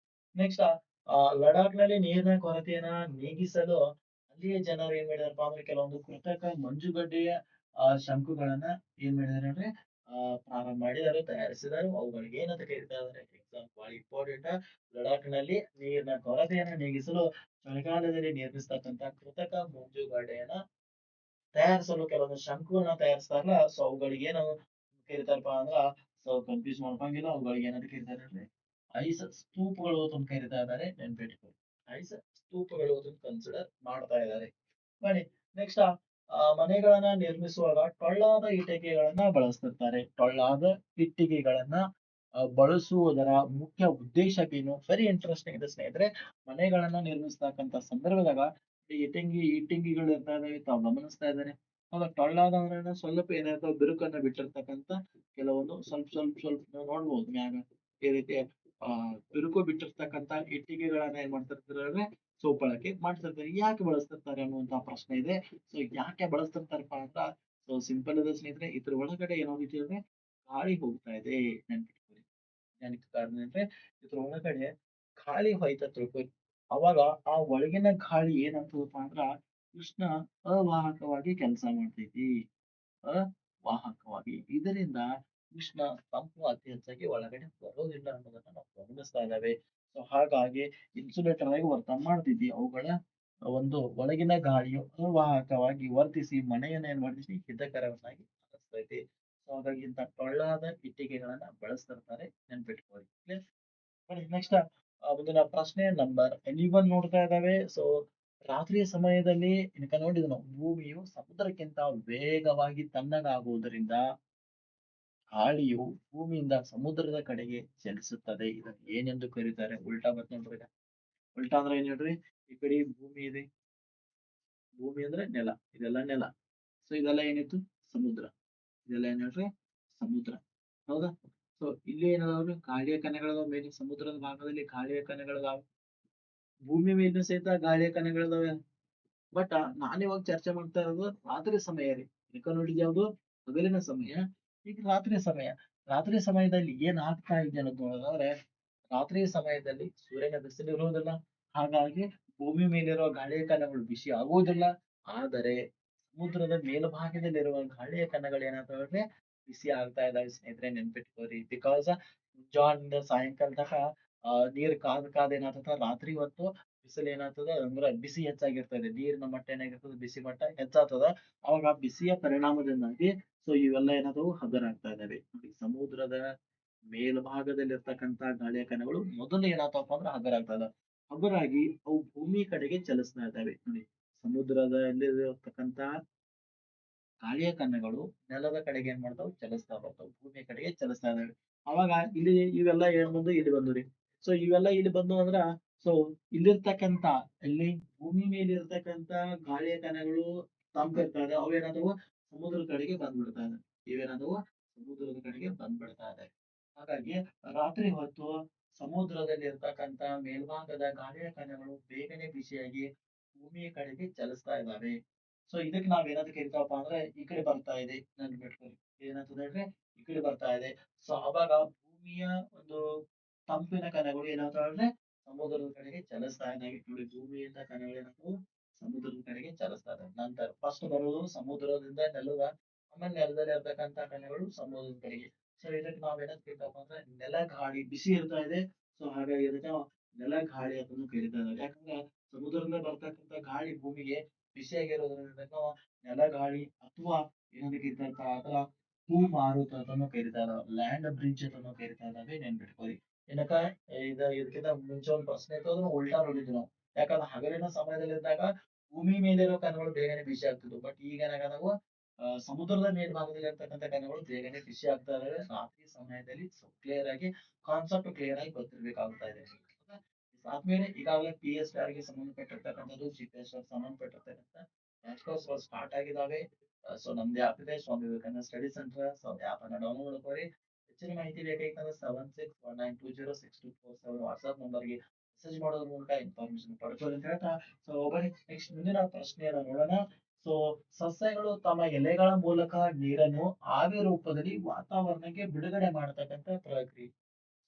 ನೆಕ್ಸ್ಟ್, ಲಡಾಖ್‌ನಲ್ಲಿ ನೀರಿನ ಕೊರತೆಯನ್ನ ನೀಗಿಸಲು ಅಲ್ಲಿಯ ಜನರು ಏನ್ ಮಾಡಿದಾರಪ್ಪ ಅಂದ್ರೆ ಕೆಲವೊಂದು ಕೃತಕ ಮಂಜುಗಡ್ಡೆಯ ಶಂಕುಗಳನ್ನ ಏನ್ ಮಾಡಿದಾರೆ ಅಂದ್ರೆ ಪ್ರಾರಂಭ ಮಾಡಿದಾರೆ, ತಯಾರಿಸಿದಾರೆ. ಅವುಗಳಿಗೆ ಏನಂತ ಕರೀತಾ ಇದಾರೆ? ಎಕ್ಸಾಮ್ ಬಹಳ ಇಂಪಾರ್ಟೆಂಟ್. ಲಡಾಖ್‌ನಲ್ಲಿ ನೀರಿನ ಕೊರತೆಯನ್ನ ನೀಗಿಸಲು ಚಳಿಗಾಲದಲ್ಲಿ ನಿರ್ಮಿಸ್ತಕ್ಕಂತ ಕೃತಕ ಮಂಜುಗಡ್ಡೆಯನ್ನ ತಯಾರಿಸಲು ಕೆಲವೊಂದು ಶಂಕುಗಳನ್ನ ತಯಾರಿಸ್ತಾರಲ್ಲ, ಸೊ ಅವುಗಳಿಗೆ ಏನು ಕರೀತಾರಪ್ಪ ಅಂದ್ರ, ಸೊ ಕನ್ಫ್ಯೂಸ್ ಮಾಡ್ಕೊಂಗಿಲ್ಲ, ಅವುಗಳಿಗೆ ಏನಂತ ಕರೀತಾರೆ ಅಂದ್ರೆ ಐಸ್ ಸ್ತೂಪಗಳು ಅಂತ ಕರೀತಾ ಇದ್ದಾರೆ, ನೆನ್ಪಿಟ್ಕೊಳ್ಳಿ. ಐಸ್ ಸ್ತೂಪಗಳು ಅಂತ ಕನ್ಸಿಡರ್ ಮಾಡ್ತಾ ಇದ್ದಾರೆ. ಬನ್ನಿ ನೆಕ್ಸ್ಟ್, ಮನೆಗಳನ್ನ ನಿರ್ಮಿಸುವಾಗ ಟೊಳ್ಳಾದ ಇಟ್ಟಿಗೆಗಳನ್ನ ಬಳಸ್ತಿರ್ತಾರೆ. ಟೊಳ್ಳಾದ ಇಟ್ಟಿಗೆಗಳನ್ನ ಬಳಸುವುದರ ಮುಖ್ಯ ಉದ್ದೇಶವೇನು? ವೆರಿ ಇಂಟ್ರೆಸ್ಟಿಂಗ್ ಇದೆ ಸ್ನೇಹಿತರೆ. ಮನೆಗಳನ್ನ ನಿರ್ಮಿಸ್ತಕ್ಕಂತ ಸಂದರ್ಭದಾಗ ಈ ಇಟ್ಟಿಗೆಗಳು ಇರ್ತಾ ಇದಾವೆ, ತಾವು ಗಮನಿಸ್ತಾ ಇದ್ದಾರೆ. ಹೌದಾ? ಟೊಳ್ಳಾದ ಅಂದ್ರೆ ಸ್ವಲ್ಪ ಏನಾಯ್ತು ಬಿರುಕನ್ನ ಬಿಟ್ಟಿರ್ತಕ್ಕಂತ ಕೆಲವೊಂದು ಸ್ವಲ್ಪ ನಾವು ನೋಡ್ಬೋದು ಮ್ಯಾಗ ಈ ರೀತಿ ಬಿರುಕು ಬಿಟ್ಟಿರ್ತಕ್ಕಂತ ಇಟ್ಟಿಗೆಗಳನ್ನ ಏನ್ ಮಾಡ್ತಿರ್ತಾರೆ ಅಂದ್ರೆ ಸೋಪಳಕ್ಕೆ ಮಾಡ್ತಿರ್ತಾರೆ. ಯಾಕೆ ಬಳಸ್ತಿರ್ತಾರೆ ಅನ್ನುವಂತ ಪ್ರಶ್ನೆ ಇದೆ. ಸೊ ಯಾಕೆ ಬಳಸ್ತಿರ್ತಾರಪ್ಪ ಅಂತ, ಸೊ ಸಿಂಪಲ್ ಇದೆ ಸ್ನೇಹಿತರೆ, ಇದ್ರ ಒಳಗಡೆ ಏನಾಗುತ್ತೆ ಅಂದ್ರೆ ಗಾಳಿ ಹೋಗ್ತಾ ಇದೆ, ನೆನ್ಪಿಟ್ಕೊಳ್ಳಿ. ಏನಕ್ಕೆ ಕಾರಣ ಅಂದ್ರೆ ಇದ್ರ ಒಳಗಡೆ ಗಾಳಿ ಹೋಯ್ತ ತಿಳ್ಕೊರಿ, ಅವಾಗ ಆ ಒಳಗಿನ ಗಾಳಿ ಏನಾಗ್ತದಪ್ಪ ಅಂದ್ರ ಉಷ್ಣ ಅವಾಹಕವಾಗಿ ಕೆಲಸ ಮಾಡ್ತೈತಿ. ಅವಾಹಕವಾಗಿ, ಇದರಿಂದ ಉಷ್ಣ ತಂಪು ಅತಿ ಹೆಚ್ಚಾಗಿ ಒಳಗಡೆ ಬರೋದಿಲ್ಲ ಅನ್ನೋದನ್ನ ನಾವು ಗಮನಿಸ್ತಾ ಇದ್ದೇವೆ. ಸೊ ಹಾಗಾಗಿ ಇನ್ಸುಲೇಟರ್ ಆಗಿ ವರ್ತ ಮಾಡ್ತೈತಿ. ಅವುಗಳ ಒಂದು ಒಳಗಿನ ಗಾಳಿಯು ಅವಾಹಕವಾಗಿ ವರ್ತಿಸಿ ಮನೆಯನ್ನ ಏನ್ ಮಾಡ್ತೈತಿ? ಹಿತಕರವನ್ನಾಗಿ ಮಾಡಿಸ್ತೈತಿ. ಸೊ ಹಾಗಾಗಿ ಇಂಥ ಟೊಳ್ಳಾದ ಇಟ್ಟಿಗೆಗಳನ್ನ ಬಳಸ್ತಿರ್ತಾರೆ, ನೆನ್ಪಿಟ್ಕೊಳ್ಳಿ. ಬನ್ನಿ ನೆಕ್ಸ್ಟ್ ಮುಂದಿನ ಪ್ರಶ್ನೆ ನಂಬರ್ 11 ನೋಡ್ತಾ ಇದ್ದಾವೆ. ಸೊ ರಾತ್ರಿಯ ಸಮಯದಲ್ಲಿ ಇನ್ಕ ನೋಡಿದ್ವಿ ನಾವು ಭೂಮಿಯು ಸಮುದ್ರಕ್ಕಿಂತ ವೇಗವಾಗಿ ತಣ್ಣಗಾಗುವುದರಿಂದ ಗಾಳಿಯು ಭೂಮಿಯಿಂದ ಸಮುದ್ರದ ಕಡೆಗೆ ಚಲಿಸುತ್ತದೆ. ಇದನ್ನು ಏನೆಂದು ಕರೀತಾರೆ? ಉಲ್ಟಾ ಬತ್ ನೋಡ್ರಿ ಈಗ. ಉಲ್ಟಾ ಅಂದ್ರೆ ಏನ್ ಹೇಳ್ರಿ? ಈ ಕಡೆ ಭೂಮಿ ಇದೆ. ಭೂಮಿ ಅಂದ್ರೆ ನೆಲ. ಇದೆಲ್ಲ ನೆಲ. ಸೊ ಇದೆಲ್ಲ ಏನಿತ್ತು? ಸಮುದ್ರ. ಇದೆಲ್ಲ ಏನ್ ಹೇಳ್ರಿ? ಸಮುದ್ರ. ಹೌದಾ? ಸೊ ಇಲ್ಲಿ ಏನದಾವ್ರಿ? ಗಾಳಿಯ ಕಣಗಳದಾವ ಮೇಲೆ ಸಮುದ್ರದ ಭಾಗದಲ್ಲಿ ಗಾಳಿಯ ಕಣಗಳದಾವ. ಭೂಮಿ ಮೇಲೂ ಸಹಿತ ಗಾಳಿಯ ಕಣಗಳಿದಾವೆ. ಬಟ್ ನಾನಿವಾಗ ಚರ್ಚೆ ಮಾಡ್ತಾ ಇರೋದು ರಾತ್ರಿ ಸಮಯ ರೀ. ಯಾಕ ನೋಡಿದ್ ಯಾವ್ದು? ಹಗಲಿನ ಸಮಯ. ಈಗ ರಾತ್ರಿ ಸಮಯ. ರಾತ್ರಿ ಸಮಯದಲ್ಲಿ ಏನ್ ಆಗ್ತಾ ಇದೆ ಅನ್ನೋದು ನೋಡೋದಾದ್ರೆ, ರಾತ್ರಿ ಸಮಯದಲ್ಲಿ ಸೂರ್ಯನ ಬಿಸಿಲು ಇರುವುದಿಲ್ಲ. ಹಾಗಾಗಿ ಭೂಮಿ ಮೇಲಿರುವ ಗಾಳಿಯ ಕಣಗಳು ಬಿಸಿ ಆಗುವುದಿಲ್ಲ. ಆದರೆ ಸಮುದ್ರದ ಮೇಲ್ಭಾಗದಲ್ಲಿರುವ ಗಾಳಿಯ ಕಣಗಳು ಏನಾಗ್ತವೆ? ಬಿಸಿ ಆಗ್ತಾ ಇದಾವೆ ಸ್ನೇಹಿತರೆ, ನೆನ್ಪಿಟ್ಕೋರಿ. ಬಿಕಾಸ್ ಮುಂಜಾನಿಂದ ಸಾಯಂಕಾಲ ತನಕ ನೀರ್ ಕಾದ್ ಕಾದ್ ಏನಾಗ್ತದ ರಾತ್ರಿ ಹೊತ್ತು ಬಿಸಿಲು ಏನಾಗ್ತದ ಅಂದ್ರೆ ಬಿಸಿ ಹೆಚ್ಚಾಗಿರ್ತದೆ. ನೀರಿನ ಮಟ್ಟ ಏನಾಗಿರ್ತದೆ? ಬಿಸಿ ಮಟ್ಟ ಹೆಚ್ಚಾಗ್ತದ. ಅವಾಗ ಆ ಬಿಸಿಯ ಪರಿಣಾಮದಿಂದಾಗಿ ಸೊ ಇವೆಲ್ಲ ಏನಾದವು? ಹಗರ ಆಗ್ತಾ ಇದಾವೆ. ನೋಡಿ, ಸಮುದ್ರದ ಮೇಲ್ಭಾಗದಲ್ಲಿರ್ತಕ್ಕಂತ ಗಾಳಿಯ ಕಣಗಳು ಮೊದಲು ಏನಾಗ್ತಾವಪ್ಪ ಅಂದ್ರೆ ಹಗರ ಆಗ್ತದ. ಹಗುರಾಗಿ ಅವು ಭೂಮಿ ಕಡೆಗೆ ಚಲಿಸ್ತಾ ಇದ್ದಾವೆ. ನೋಡಿ, ಸಮುದ್ರದಲ್ಲಿರತಕ್ಕಂತ ಗಾಳಿಯ ಕಣಗಳು ನೆಲದ ಕಡೆಗೆ ಏನ್ ಮಾಡ್ತಾವ್? ಚಲಿಸ್ತಾ ಬರ್ತಾವ್. ಭೂಮಿಯ ಕಡೆಗೆ ಚಲಿಸ್ತಾ ಇದಾವೆ. ಅವಾಗ ಇಲ್ಲಿ ಇವೆಲ್ಲ ಏನ್ ಬಂದು ಇಲ್ಲಿ ಬಂದ್ರಿ. ಸೊ ಇವೆಲ್ಲ ಇಲ್ಲಿ ಬಂದು ಅಂದ್ರ ಸೊ ಇಲ್ಲಿರ್ತಕ್ಕಂತ ಇಲ್ಲಿ ಭೂಮಿ ಮೇಲೆ ಇರ್ತಕ್ಕಂತ ಗಾಳಿಯ ಕಣಗಳು ತಂಪಿರ್ತಾ ಇದೆ. ಅವೇನಾದವು? ಸಮುದ್ರದ ಕಡೆಗೆ ಬಂದ್ಬಿಡ್ತಾ ಇದೆ. ಇವೇನಾದವು? ಸಮುದ್ರದ ಕಡೆಗೆ ಬಂದ್ಬಿಡ್ತಾ ಇದೆ. ಹಾಗಾಗಿ ರಾತ್ರಿ ಹೊತ್ತು ಸಮುದ್ರದಲ್ಲಿ ಇರ್ತಕ್ಕಂತ ಮೇಲ್ಭಾಗದ ಗಾಳಿಯ ಕಣಗಳು ಬೇಗನೆ ಬಿಸಿಯಾಗಿ ಭೂಮಿಯ ಕಡೆಗೆ ಚಲಿಸ್ತಾ ಇದ್ದಾವೆ. ಸೊ ಇದಕ್ಕೆ ನಾವ್ ಏನಂತ ಕರಿತಾವಪ್ಪ ಅಂದ್ರೆ ಈ ಕಡೆ ಬರ್ತಾ ಇದೆ. ನೆನ್ಪಿಟ್ಕೊಳ್ಳಿ. ಏನಂತಂದ್ ಹೇಳ್ರಿ? ಈ ಕಡೆ ಬರ್ತಾ ಇದೆ. ಸೊ ಅವಾಗ ಭೂಮಿಯ ಒಂದು ತಂಪಿನ ಕಣಗಳು ಏನಾಗ್ತಾವ ಅಂದ್ರೆ ಸಮುದ್ರದ ಕಡೆಗೆ ಚಲಿಸ್ತಾ ಇದ್ದಾವೆ. ನೋಡಿ, ಭೂಮಿಯಿಂದ ಕಣಗಳು ಏನಾಗ್ತಾವು? ಸಮುದ್ರದ ಕಡೆಗೆ ಚಲಿಸ್ತಾ ಇದ್ದಾವೆ. ನಂತರ ಫಸ್ಟ್ ಬರೋದು ಸಮುದ್ರದಿಂದ ನೆಲದ, ಆಮೇಲೆ ನೆಲದಲ್ಲಿ ಇರ್ತಕ್ಕಂತ ಕಣಗಳು ಸಮುದ್ರದ ಕಡೆಗೆ. ಸೊ ಇದಕ್ಕೆ ನಾವ್ ಏನಂತ ಕರಿತಾವಪ್ಪ ಅಂದ್ರೆ ನೆಲ ಗಾಳಿ ಬಿಸಿ ಇರ್ತಾ ಇದೆ. ಸೊ ಹಾಗಾಗಿ ಇದಕ್ಕೆ ನಾವು ನೆಲ ಗಾಳಿ ಅಂತಾನು ಕರಿತಾ ಇದ್ದಾರೆ. ಯಾಕಂದ್ರೆ ಸಮುದ್ರದಿಂದ ಬರ್ತಕ್ಕಂತ ಗಾಳಿ ಭೂಮಿಗೆ ಬಿಸಿಯಾಗಿರೋದ್ರಿಂದ ನಾವು ನೆಲ ಗಾಳಿ ಅಥವಾ ಏನಂತ ಕರಿತಾರಪ್ಪ ಅಥವಾ ಭೂ ಮಾರುತ ಅಂತಾನು ಕರಿತಾ ಇದಾವೆ. ಲ್ಯಾಂಡ್ ಬ್ರಿಡ್ಜ್ ಅಂತಾನು ಕರಿತಾ ಇದಾವೆ. ನೆನ್ಪಿಟ್ಕೊಳ್ಳಿ. ಏನಕ್ಕ ಇದಕ್ಕಿಂತ ಮುಂಚೆ ಒಂದು ಪ್ರಶ್ನೆ ಇತ್ತು, ಅದನ್ನ ಉಲ್ಟಾ ನೋಡಿದ್ವಿ ನಾವು. ಯಾಕಂದ್ರೆ ಹಗಲಿನ ಸಮಯದಲ್ಲಿದ್ದಾಗ ಭೂಮಿ ಮೇಲಿರೋ ಕಣಗಳು ಬೇಗನೆ ಬಿಸಿ ಆಗ್ತಿದ್ವು. ಬಟ್ ಈಗ ಏನಾಗದಾವು? ಸಮುದ್ರದ ಮೇಲ್ಭಾಗದಲ್ಲಿ ಇರ್ತಕ್ಕಂಥ ಕಣಗಳು ಬೇಗನೆ ಬಿಸಿ ಆಗ್ತಾ ಇದಾವೆ. ರಾತ್ರಿ ಸಮಯದಲ್ಲಿ ಕ್ಲಿಯರ್ ಆಗಿ ಕಾನ್ಸೆಪ್ಟ್ ಕ್ಲಿಯರ್ ಆಗಿ ಗೊತ್ತಿರ್ಬೇಕಾಗ್ತಾ ಇದೆ. ಹೌದಾ? ಆದ್ಮೇಲೆ ಈಗಾಗಲೇ PSR ಗೆ ಸಂಬಂಧಪಟ್ಟಿರ್ತಕ್ಕಂಥದ್ದು, GPS ಸಂಬಂಧಪಟ್ಟಿರ್ತಕ್ಕಂಥ ಬ್ಯಾಚ್ ಕೋರ್ಸ್ ಸ್ಟಾರ್ಟ್ ಆಗಿದಾವೆ. ಸೊ ನಮ್ದು ಆ್ಯಪ್ ಇದೆ, Swami Vivekananda study centre. So app ಅನ್ನ ಡೌನ್ಲೋಡ್ ಮಾಡ್ಕೊಳ್ಳಿ. ಹೆಚ್ಚಿನ ಮಾಹಿತಿ ಬೇಕಾಗಿತ್ತಂದ್ರೆ 7619206247 ವಾಟ್ಸ್ಆಪ್ ನಂಬರ್ಗೆ ಮೆಸೇಜ್ ಮಾಡೋದ್ರ ಮೂಲಕ ಇನ್ಫಾರ್ಮೇಶನ್ ಪಡ್ಕೊಳ್ಳಿ ಅಂತ ಹೇಳ್ತಾ, ಸೊ ಬನ್ನಿ ನೆಕ್ಸ್ಟ್ ಮುಂದಿನ ಪ್ರಶ್ನೆಯನ್ನ ನೋಡೋಣ. ಸೊ ಸಸ್ಯಗಳು ತಮ್ಮ ಎಲೆಗಳ ಮೂಲಕ ನೀರನ್ನು ಆವಿ ರೂಪದಲ್ಲಿ ವಾತಾವರಣಕ್ಕೆ ಬಿಡುಗಡೆ ಮಾಡತಕ್ಕಂತ ಪ್ರಕ್ರಿಯೆ.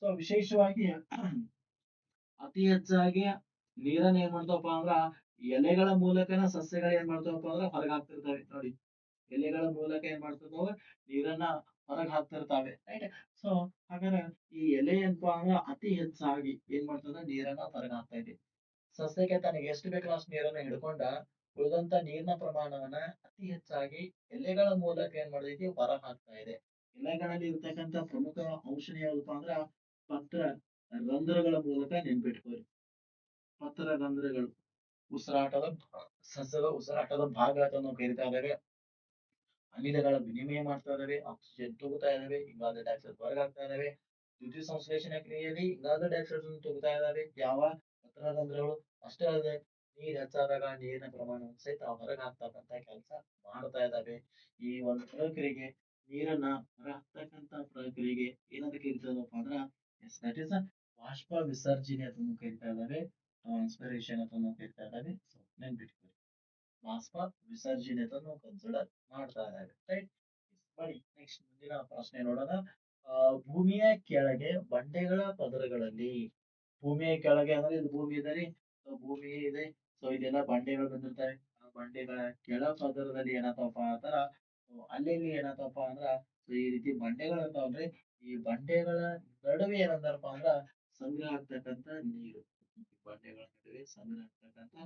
ಸೊ ವಿಶೇಷವಾಗಿ ಅತಿ ಹೆಚ್ಚಾಗಿ ನೀರನ್ನ ಏನ್ ಮಾಡ್ತಾವಪ್ಪ ಅಂದ್ರ ಎಲೆಗಳ ಮೂಲಕನ ಸಸ್ಯಗಳು ಏನ್ ಮಾಡ್ತಾವಪ್ಪ ಅಂದ್ರ ಹೊರಗ್ ಹಾಕ್ತಿರ್ತವೆ. ನೋಡಿ, ಎಲೆಗಳ ಮೂಲಕ ಏನ್ ಮಾಡ್ತಿರ್ತಾವ? ನೀರನ್ನ ಹೊರಗ್ ಹಾಕ್ತಿರ್ತಾವೆ. ರೈಟ್. ಸೊ ಹಾಗಾದ್ರೆ ಈ ಎಲೆ ಏನಪ್ಪಾ ಅಂದ್ರ ಅತಿ ಹೆಚ್ಚಾಗಿ ಏನ್ ಮಾಡ್ತದ? ನೀರನ್ನ ಹೊರಗ್ ಹಾಕ್ತಾ ಇದೆ. ಸಸ್ಯಕ್ಕೆ ತನಗೆ ಎಷ್ಟು ಬೇಕೋ ಅಷ್ಟು ನೀರನ್ನ ಹಿಡ್ಕೊಂಡ ಉಳಿದಂತ ನೀರಿನ ಪ್ರಮಾಣವನ್ನ ಅತಿ ಹೆಚ್ಚಾಗಿ ಎಲೆಗಳ ಮೂಲಕ ಏನ್ ಮಾಡ್ತೈತಿ? ಹೊರ ಹಾಕ್ತಾ ಇದೆ. ಎಲೆಗಳಲ್ಲಿ ಇರ್ತಕ್ಕಂತ ಪ್ರಮುಖ ಔಷಧಿ ಯಾವ್ದಪ್ಪ ಅಂದ್ರ ಪತ್ರ ರಂಧ್ರಗಳ ಮೂಲಕ. ನೆನ್ಪಿಟ್ಕೋರಿ. ಪತ್ರ ರಂಧ್ರಗಳು ಉಸಿರಾಟದ ಸಸ್ಯದ ಉಸಿರಾಟದ ಭಾಗ ಅಂತ ನಾವು ಕರಿತಾ ಇದ್ದೇವೆ. ಅನಿಲಗಳ ವಿನಿಮಯ ಮಾಡ್ತಾ ಇದಾವೆ. ಆಕ್ಸಿಜನ್ ತಗೋತಾ ಇದಾವೆ. ಇಂಗಾಲದ ಡೈಆಕ್ಸೈಡ್ ಹೊರಗಾಗ್ತಾ ಇದಾವೆ. ದ್ಯುತಿ ಸಂಶ್ಲೇಷಣೆ ಕ್ರಿಯೆಯಲ್ಲಿ ಇಂಗಾಲದ ಡೈಆಕ್ಸೈಡ್ ತಗೋತಾ ಇದಾವೆ. ಯಾವ ಪತ್ರರಂಧ್ರಗಳು? ಅಷ್ಟೇ ಅಲ್ಲದೆ ನೀರ್ ಹೆಚ್ಚಾದಾಗ ನೀರಿನ ಪ್ರಮಾಣವನ್ನು ಸಹಿತ ಹೊರಗೆ ಹಾಕ್ತಕ್ಕಂತ ಕೆಲಸ ಮಾಡ್ತಾ ಇದಾವೆ. ಈ ಒಂದು ಪ್ರಕ್ರಿಯೆಗೆ, ನೀರನ್ನ ಹೊರ ಹಾಕ್ತಕ್ಕಂತ ಪ್ರಕ್ರಿಯೆಗೆ ಏನಂತ ಕರಿತಾರಪ್ಪ ಅಂದ್ರ ಎಸ್ ದಟ್ ಇಸ್ ಬಾಷ್ಪ ವಿಸರ್ಜನೆ ಅಂತ ಕರಿತಾ ಇದಾವೆ. ಟ್ರಾನ್ಸ್ಪಿರೇಷನ್ ಅಂತ ಕರಿತಾ ಇದಾವೆ. ಸೊ ನೆನ್ಪಿಟ್ಕೊಳ್ಳಿ. ಬಾಷ್ಪ ವಿಸರ್ಜನೆ ಅಂತ ನಾವು ಕನ್ಸಿಡರ್ ಮಾಡ್ತಾ ಇದ್ದೇವೆ. ರೈಟ್. ಬನ್ನಿ ನೆಕ್ಸ್ಟ್ ಮುಂದಿನ ಪ್ರಶ್ನೆ ನೋಡೋಣ. ಭೂಮಿಯ ಕೆಳಗೆ ಬಂಡೆಗಳ ಪದರಗಳಲ್ಲಿ, ಭೂಮಿಯ ಕೆಳಗೆ ಅಂದ್ರೆ ಇದು ಭೂಮಿ ಇದೆ ರೀ. ಸೊ ಭೂಮಿ ಇದೆ. ಸೊ ಇದೆಲ್ಲ ಬಂಡೆಗಳು ಬಂದಿರ್ತವೆ. ಆ ಬಂಡೆಗಳ ಕೆಳ ಪದರದಲ್ಲಿ ಏನಾಗ್ತವಪ್ಪ ಅಂದ್ರ ಅಲ್ಲಲ್ಲಿ ಏನಾಗ್ತವಪ್ಪ ಅಂದ್ರ ಸೊ ಈ ರೀತಿ ಬಂಡೆಗಳು ಇರ್ತಾವಲ್ರಿ. ಈ ಬಂಡೆಗಳ ನಡುವೆ ಏನಂದಾರಪ್ಪ ಅಂದ್ರ ಸಂಗ್ರಹ ಆಗ್ತಕ್ಕಂತ ನೀರು. ಬಂಡೆಗಳ ನಡುವೆ ಸಂಗ್ರಹ ಆಗ್ತಕ್ಕಂತ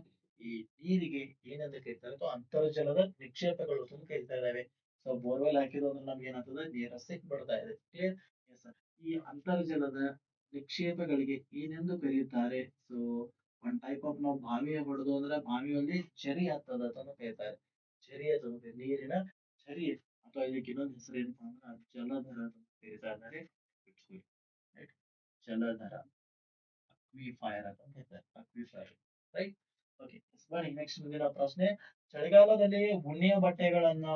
ಈ ನೀರಿಗೆ ಏನಂತ ಕರಿತಾರೆ? ಅಥವಾ ಅಂತರ್ಜಲದ ನಿಕ್ಷೇಪಗಳು ಅಂತ ಕರಿತಾ ಇದಾವೆ. ಸೊ ಬೋರ್ವೆಲ್ ಹಾಕಿದ್ರು ಅಂದ್ರೆ ನಮ್ಗೆ ಏನಾಗ್ತದೆ? ನೀರು ಸಿಕ್ಬಿಡ್ತಾ ಇದೆ. ಕ್ಲಿಯರ್. Yes sir. ಈ ಅಂತರ್ಜಲದ ನಿಕ್ಷೇಪಗಳಿಗೆ ಏನೆಂದು ಕರೆಯುತ್ತಾರೆ? ಸೊ ಒನ್ ಟೈಪ್ ಆಫ್ ನಾವು ಬಾವಿಯ ಹೊಡೆದು ಅಂದ್ರೆ ಬಾವಿಯಲ್ಲಿ ಝರಿ ಆಗ್ತದ ಅಂತ ಹೇಳ್ತಾರೆ. ಝರಿ ಅದು ನೀರಿನ ಝರಿ ಅಥವಾ ಇದಕ್ಕೆ ಇನ್ನೊಂದು ಹೆಸರು ಏನಪ್ಪಾ ಅಂದ್ರೆ ಜಲಧರ ಅಂತ ಕರೀತಾ ಇದ್ದಾರೆ. Right? ಜಲಧರ ಅಕ್ವಿಫೈರ್ ಅಂತ ಹೇಳ್ತಾರೆ. ಅಕ್ವಿಫೈರ್ ರೈಟ್. ಓಕೆ ಬನ್ನಿ ನೆಕ್ಸ್ಟ್ ಮುಂದಿನ ಪ್ರಶ್ನೆ. ಚಳಿಗಾಲದಲ್ಲಿ ಉಣ್ಣೆಯ ಬಟ್ಟೆಗಳನ್ನ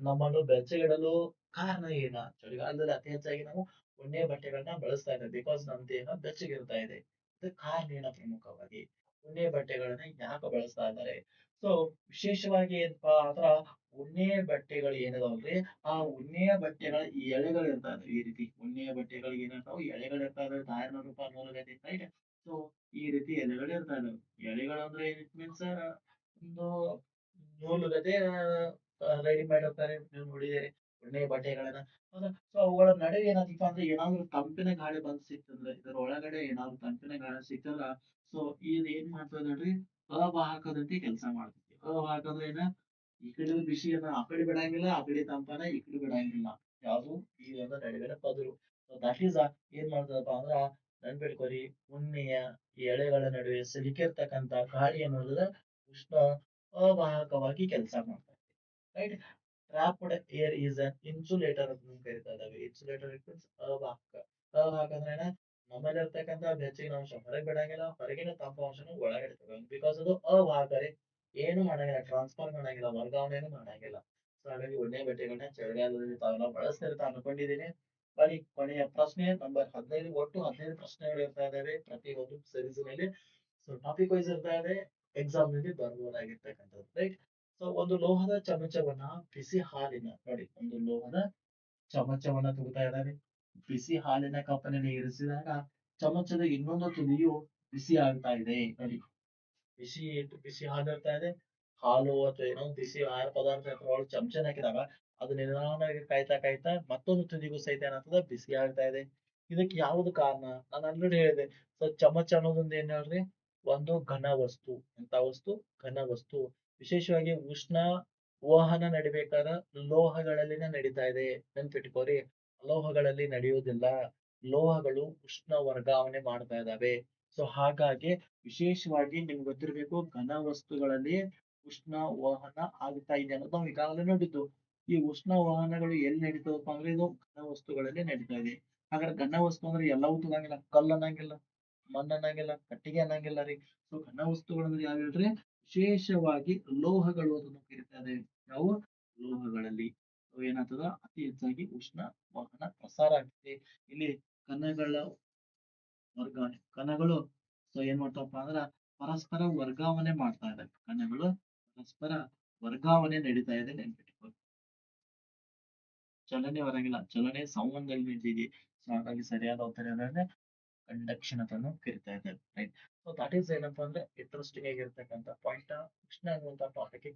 ನಮ್ಮನ್ನು ಬೆಚ್ಚಗಿಡಲು ಕಾರಣ ಏನ? ಚಳಿಗಾಲದಲ್ಲಿ ಅತಿ ಹೆಚ್ಚಾಗಿ ನಾವು ಉಣ್ಣೆಯ ಬಟ್ಟೆಗಳನ್ನ ಬಳಸ್ತಾ ಇದ್ದೇವೆ ಬಿಕಾಸ್ ನಮ್ಮ ದೇಹ ಬೆಚ್ಚಗಿರ್ತಾ ಇದೆ. ಇದಕ್ಕೆ ಕಾರಣ ಏನ ಪ್ರಮುಖವಾಗಿ? ಉಣ್ಣೆಯ ಬಟ್ಟೆಗಳನ್ನ ಯಾಕೆ ಬಳಸ್ತಾ ಇದ್ದಾರೆ? ಸೊ ವಿಶೇಷವಾಗಿ ಏನಪ್ಪಾ ಅಂದ್ರ ಉಣ್ಣೆಯ ಬಟ್ಟೆಗಳು ಏನಿದಾವಲ್ರಿ, ಆ ಉಣ್ಣೆಯ ಬಟ್ಟೆಗಳ ಎಳೆಗಳು ಇರ್ತಾ ಇದಾವೆ. ಈ ರೀತಿ ಉಣ್ಣೆಯ ಬಟ್ಟೆಗಳಿಗೆ ಏನಿರ್ತಾವ ಎಳೆಗಳು ಇರ್ತಾ ಇದಾವೆ. ದಾರಿನ ರೂಪ ನೂಲುಗತಿ ರೈಟ್. ಸೊ ಈ ರೀತಿ ಎಲೆಗಳು ಇರ್ತಾ ಇದಾವೆ. ಎಲೆಗಳು ಅಂದ್ರೆ ಇಟ್ ಮೀನ್ಸ್ ಒಂದು ನೂಲುಗತೆ ರೆಡಿ ಮಾಡಿರ್ತಾರೆ. ನೀವು ನೋಡಿದಿರಿ ಉಣ್ಣೆಯ ಬಟ್ಟೆಗಳನ್ನ. ಹೌದಾ? ಸೊ ಅವುಗಳ ನಡುವೆ ಏನಾದೀಪ ಅಂದ್ರೆ ಏನಾದ್ರು ತಂಪಿನ ಗಾಳಿ ಬಂದ್ ಸಿಕ್ತಂದ್ರೆ ಇದರ ಒಳಗಡೆ ಏನಾದ್ರು ತಂಪಿನ ಗಾಳಿ ಸಿಕ್ಕಂದ್ರ ಸೊ ಇದು ಏನ್ ಮಾಡ್ತದೆ ನೋಡ್ರಿ, ಅವಾಹಕದಂತೆ ಕೆಲಸ ಮಾಡ್ತೈತಿ. ಅವಾಹಕ ಅಂದ್ರೆ ಏನ, ಈ ಕಡೆ ಬಿಸಿಯನ್ನ ಆ ಕಡೆ ಬಿಡಂಗಿಲ್ಲ, ಆ ಕಡೆ ತಂಪನ ಈ ಕಡೆ ಬಿಡಂಗಿಲ್ಲ. ಯಾವುದು ಈ ಒಂದು ನಡುವಿನ ಪದರು. ದಟ್ ಈಸ್ ಏನ್ ಮಾಡ್ತದಪ್ಪ ಅಂದ್ರ ನೆನ್ಪಿಟ್ಕೋರಿ, ಉಣ್ಣೆಯ ಎಳೆಗಳ ನಡುವೆ ಸಿಲುಕಿರ್ತಕ್ಕಂತ ಗಾಳಿ ಅನ್ನೋದು ಉಷ್ಣ ಅವಾಹಕವಾಗಿ ಕೆಲಸ ಮಾಡ್ತದೆ. Right. Trapped air is an insulator ಅಂತ ಕರಿತಾ ಇದ್ದಾವೆ. ಇನ್ಸುಲೇಟರ್ ಇಟ್ ಮೀನ್ಸ್ ಅವಾಹಕ. ಅವಾಹಕ ಅಂದ್ರೆ ಏನ, ನಮ್ಮಲ್ಲಿ ಇರ್ತಕ್ಕಂಥ ಬೆಚ್ಚಗಿನ ಅಂಶ ಹೊರಗೆ ಬಿಡಂಗಿಲ್ಲ, ಹೊರಗಿನ ತಾಪಾಂಶನ ಒಳಗಡೆ ತಗೊಂಡು ಬಿಕಾಸ್ ಅದು ಅವಾಹಕ ರೀ. ಏನು ಮಾಡಂಗಿಲ್ಲ, ಟ್ರಾನ್ಸ್ಫರ್ ಮಾಡಂಗಿಲ್ಲ, ವರ್ಗಾವಣೆಯನ್ನು ಮಾಡಂಗಿಲ್ಲ. ಸೊ ಹಾಗಾಗಿ ಒಳ್ಳೆ ಬಟ್ಟೆಗಳನ್ನ ಚಳಿಗಾಲದಲ್ಲಿ ತಾವೆಲ್ಲ ಬಳಸ್ತಿರ್ತಾ ಅನ್ಕೊಂಡಿದ್ದೀನಿ. ಬನ್ನಿ ಕೊನೆಯ ಪ್ರಶ್ನೆ ನಂಬರ್ 15. ಒಟ್ಟು 15 ಪ್ರಶ್ನೆಗಳು ಇರ್ತಾ ಇದಾವೆ ಪ್ರತಿ ಒಂದು ಸೀರೀಸ್ ನಲ್ಲಿ. ಸೊ ಟಾಪಿಕ್ ವೈಸ್ ಇರ್ತಾ ಇದೆ, ಎಕ್ಸಾಮ್ ನಲ್ಲಿ ಬರ್ಬೋದಾಗಿರ್ತಕ್ಕಂಥದ್ದು ರೈಟ್. ಸೊ ಒಂದು ಲೋಹದ ಚಮಚವನ್ನ ಬಿಸಿ ಹಾಲಿನ ನೋಡಿ, ಒಂದು ಲೋಹದ ಚಮಚವನ್ನ ತಗೋತಾ ಇದ್ದಾರೆ. ಬಿಸಿ ಹಾಲಿನ ಕಪ್ಪನಲ್ಲಿ ಇರಿಸಿದಾಗ ಚಮಚದ ಇನ್ನೊಂದು ತುದಿಯು ಬಿಸಿ ಆಗ್ತಾ ಇದೆ ನೋಡಿ. ಬಿಸಿ ಇಟ್ಟು ಬಿಸಿ ಹಾಲು ಇರ್ತಾ ಇದೆ. ಹಾಲು ಅಥವಾ ಏನೋ ಬಿಸಿ ಆಹಾರ ಪದಾರ್ಥ ಒಳಗೆ ಚಮಚನ ಹಾಕಿದಾಗ ಅದು ನಿಧಾನವಾಗಿ ಕಾಯ್ತಾ ಕಾಯ್ತಾ ಮತ್ತೊಂದು ತುದಿಗೂ ಸಹಿತ ಏನಾಗ್ತದೆ, ಬಿಸಿ ಆಗ್ತಾ ಇದೆ. ಇದಕ್ಕೆ ಯಾವುದು ಕಾರಣ? ನಾನು ಆಲ್ರೆಡಿ ಹೇಳಿದೆ. ಸೊ ಚಮಚ ಅನ್ನೋದೊಂದು ಏನ್ ಹೇಳ್ರಿ, ಒಂದು ಘನ ವಸ್ತು. ಎಂತ ವಸ್ತು? ಘನ ವಸ್ತು. ವಿಶೇಷವಾಗಿ ಉಷ್ಣ ವಹನ ನಡಿಬೇಕಾದ್ರೆ ಲೋಹಗಳಲ್ಲಿನ ನಡೀತಾ ಇದೆ. ನೆನ್ಪಿಟ್ಕೋರಿ, ಲೋಹಗಳಲ್ಲಿ ನಡೆಯುವುದಿಲ್ಲ. ಲೋಹಗಳು ಉಷ್ಣ ವರ್ಗಾವಣೆ ಮಾಡ್ತಾ ಇದ್ದಾವೆ. ಸೊ ಹಾಗಾಗಿ ವಿಶೇಷವಾಗಿ ನಿಮ್ಗೆ ಗೊತ್ತಿರಬೇಕು, ಘನ ವಸ್ತುಗಳಲ್ಲಿ ಉಷ್ಣ ವಹನ ಆಗ್ತಾ ಇದೆ ಅನ್ನೋದು ನಾವು ಈಗಾಗಲೇ ನೋಡಿದ್ದು. ಈ ಉಷ್ಣ ವಹನಗಳು ಎಲ್ಲಿ ನಡೀತದಪ್ಪ ಅಂದ್ರೆ ಇದು ಘನ ವಸ್ತುಗಳಲ್ಲಿ ನಡೀತಾ ಇದೆ. ಹಾಗಾದ್ರೆ ಘನ ವಸ್ತು ಅಂದ್ರೆ ಎಲ್ಲವೂ ಅನ್ನಂಗಿಲ್ಲ, ಕಲ್ಲು ಅನ್ನಂಗಿಲ್ಲ, ಮಣ್ಣು ಅನ್ನಂಗಿಲ್ಲ, ಕಟ್ಟಿಗೆ ಅನ್ನಂಗಿಲ್ಲ ರೀ. ಸೊ ಘನ ವಸ್ತುಗಳು ಅಂದ್ರೆ ಯಾವ ಹೇಳ್ರಿ, ವಿಶೇಷವಾಗಿ ಲೋಹಗಳು ಅದನ್ನು ಕರಿತಾ ಇದ್ದೇವೆ. ಯಾವ ಲೋಹಗಳಲ್ಲಿ ಏನಾಗ್ತದ, ಅತಿ ಹೆಚ್ಚಾಗಿ ಉಷ್ಣ ವಹನ ಪ್ರಸಾರ ಆಗ್ತದೆ. ಇಲ್ಲಿ ಕಣಗಳ ವರ್ಗಾವಣೆ, ಕಣಗಳು ಸೊ ಏನ್ ಮಾಡ್ತಾವಪ್ಪ ಅಂದ್ರ ಪರಸ್ಪರ ವರ್ಗಾವಣೆ ಮಾಡ್ತಾ ಇದ್ದಾವೆ. ಕಣಗಳು ಪರಸ್ಪರ ವರ್ಗಾವಣೆ ನಡೀತಾ ಇದೆ, ನೆನ್ಪಿಟ್ಕೊಳ್ಳಿ. ಚಲನೆ ಹೊರಂಗಿಲ್ಲ, ಚಲನೆ ಸಂವಹನದಲ್ಲಿ ನಿಂತಿದೆ. ಸೊ ಹಾಗಾಗಿ ಸರಿಯಾದ ಉತ್ತರ ಏನಂದ್ರೆ ಕಂಡಕ್ಷನ್ ಅಂತ ಕರಿತಾ ಇದ್ದಾರೆ ರೈಟ್. ಸೊ ದಟ್ ಈಸ್ ಏನಪ್ಪಾ ಅಂದ್ರೆ ಇಂಟ್ರೆಸ್ಟಿಂಗ್ ಆಗಿರ್ತಕ್ಕಂಥ ಪಾಯಿಂಟ್. ಉಷ್ಣ ಅನ್ನುವಂತ ಟಾಪಿಕ್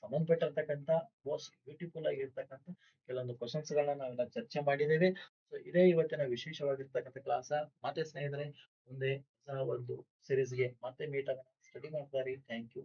ಸಂಬಂಧಪಟ್ಟಿರ್ತಕ್ಕಂಥ ಮೋಸ್ಟ್ ಬ್ಯೂಟಿಫುಲ್ ಆಗಿರ್ತಕ್ಕಂಥ ಕೆಲವೊಂದು ಕ್ವಶನ್ಸ್ ಗಳನ್ನ ನಾವೆಲ್ಲ ಚರ್ಚೆ ಮಾಡಿದ್ದೇವೆ. ಸೊ ಇದೇ ಇವತ್ತಿನ ವಿಶೇಷವಾಗಿರ್ತಕ್ಕಂಥ ಕ್ಲಾಸ್. ಮತ್ತೆ ಸ್ನೇಹಿತರೆ ಮುಂದೆ ಹೊಸ ಒಂದು ಸೀರೀಸ್ಗೆ ಮತ್ತೆ ಮೀಟ್ ಆಗೋಣ. ಸ್ಟಡಿ ಮಾಡ್ತಾರೆ. Thank you.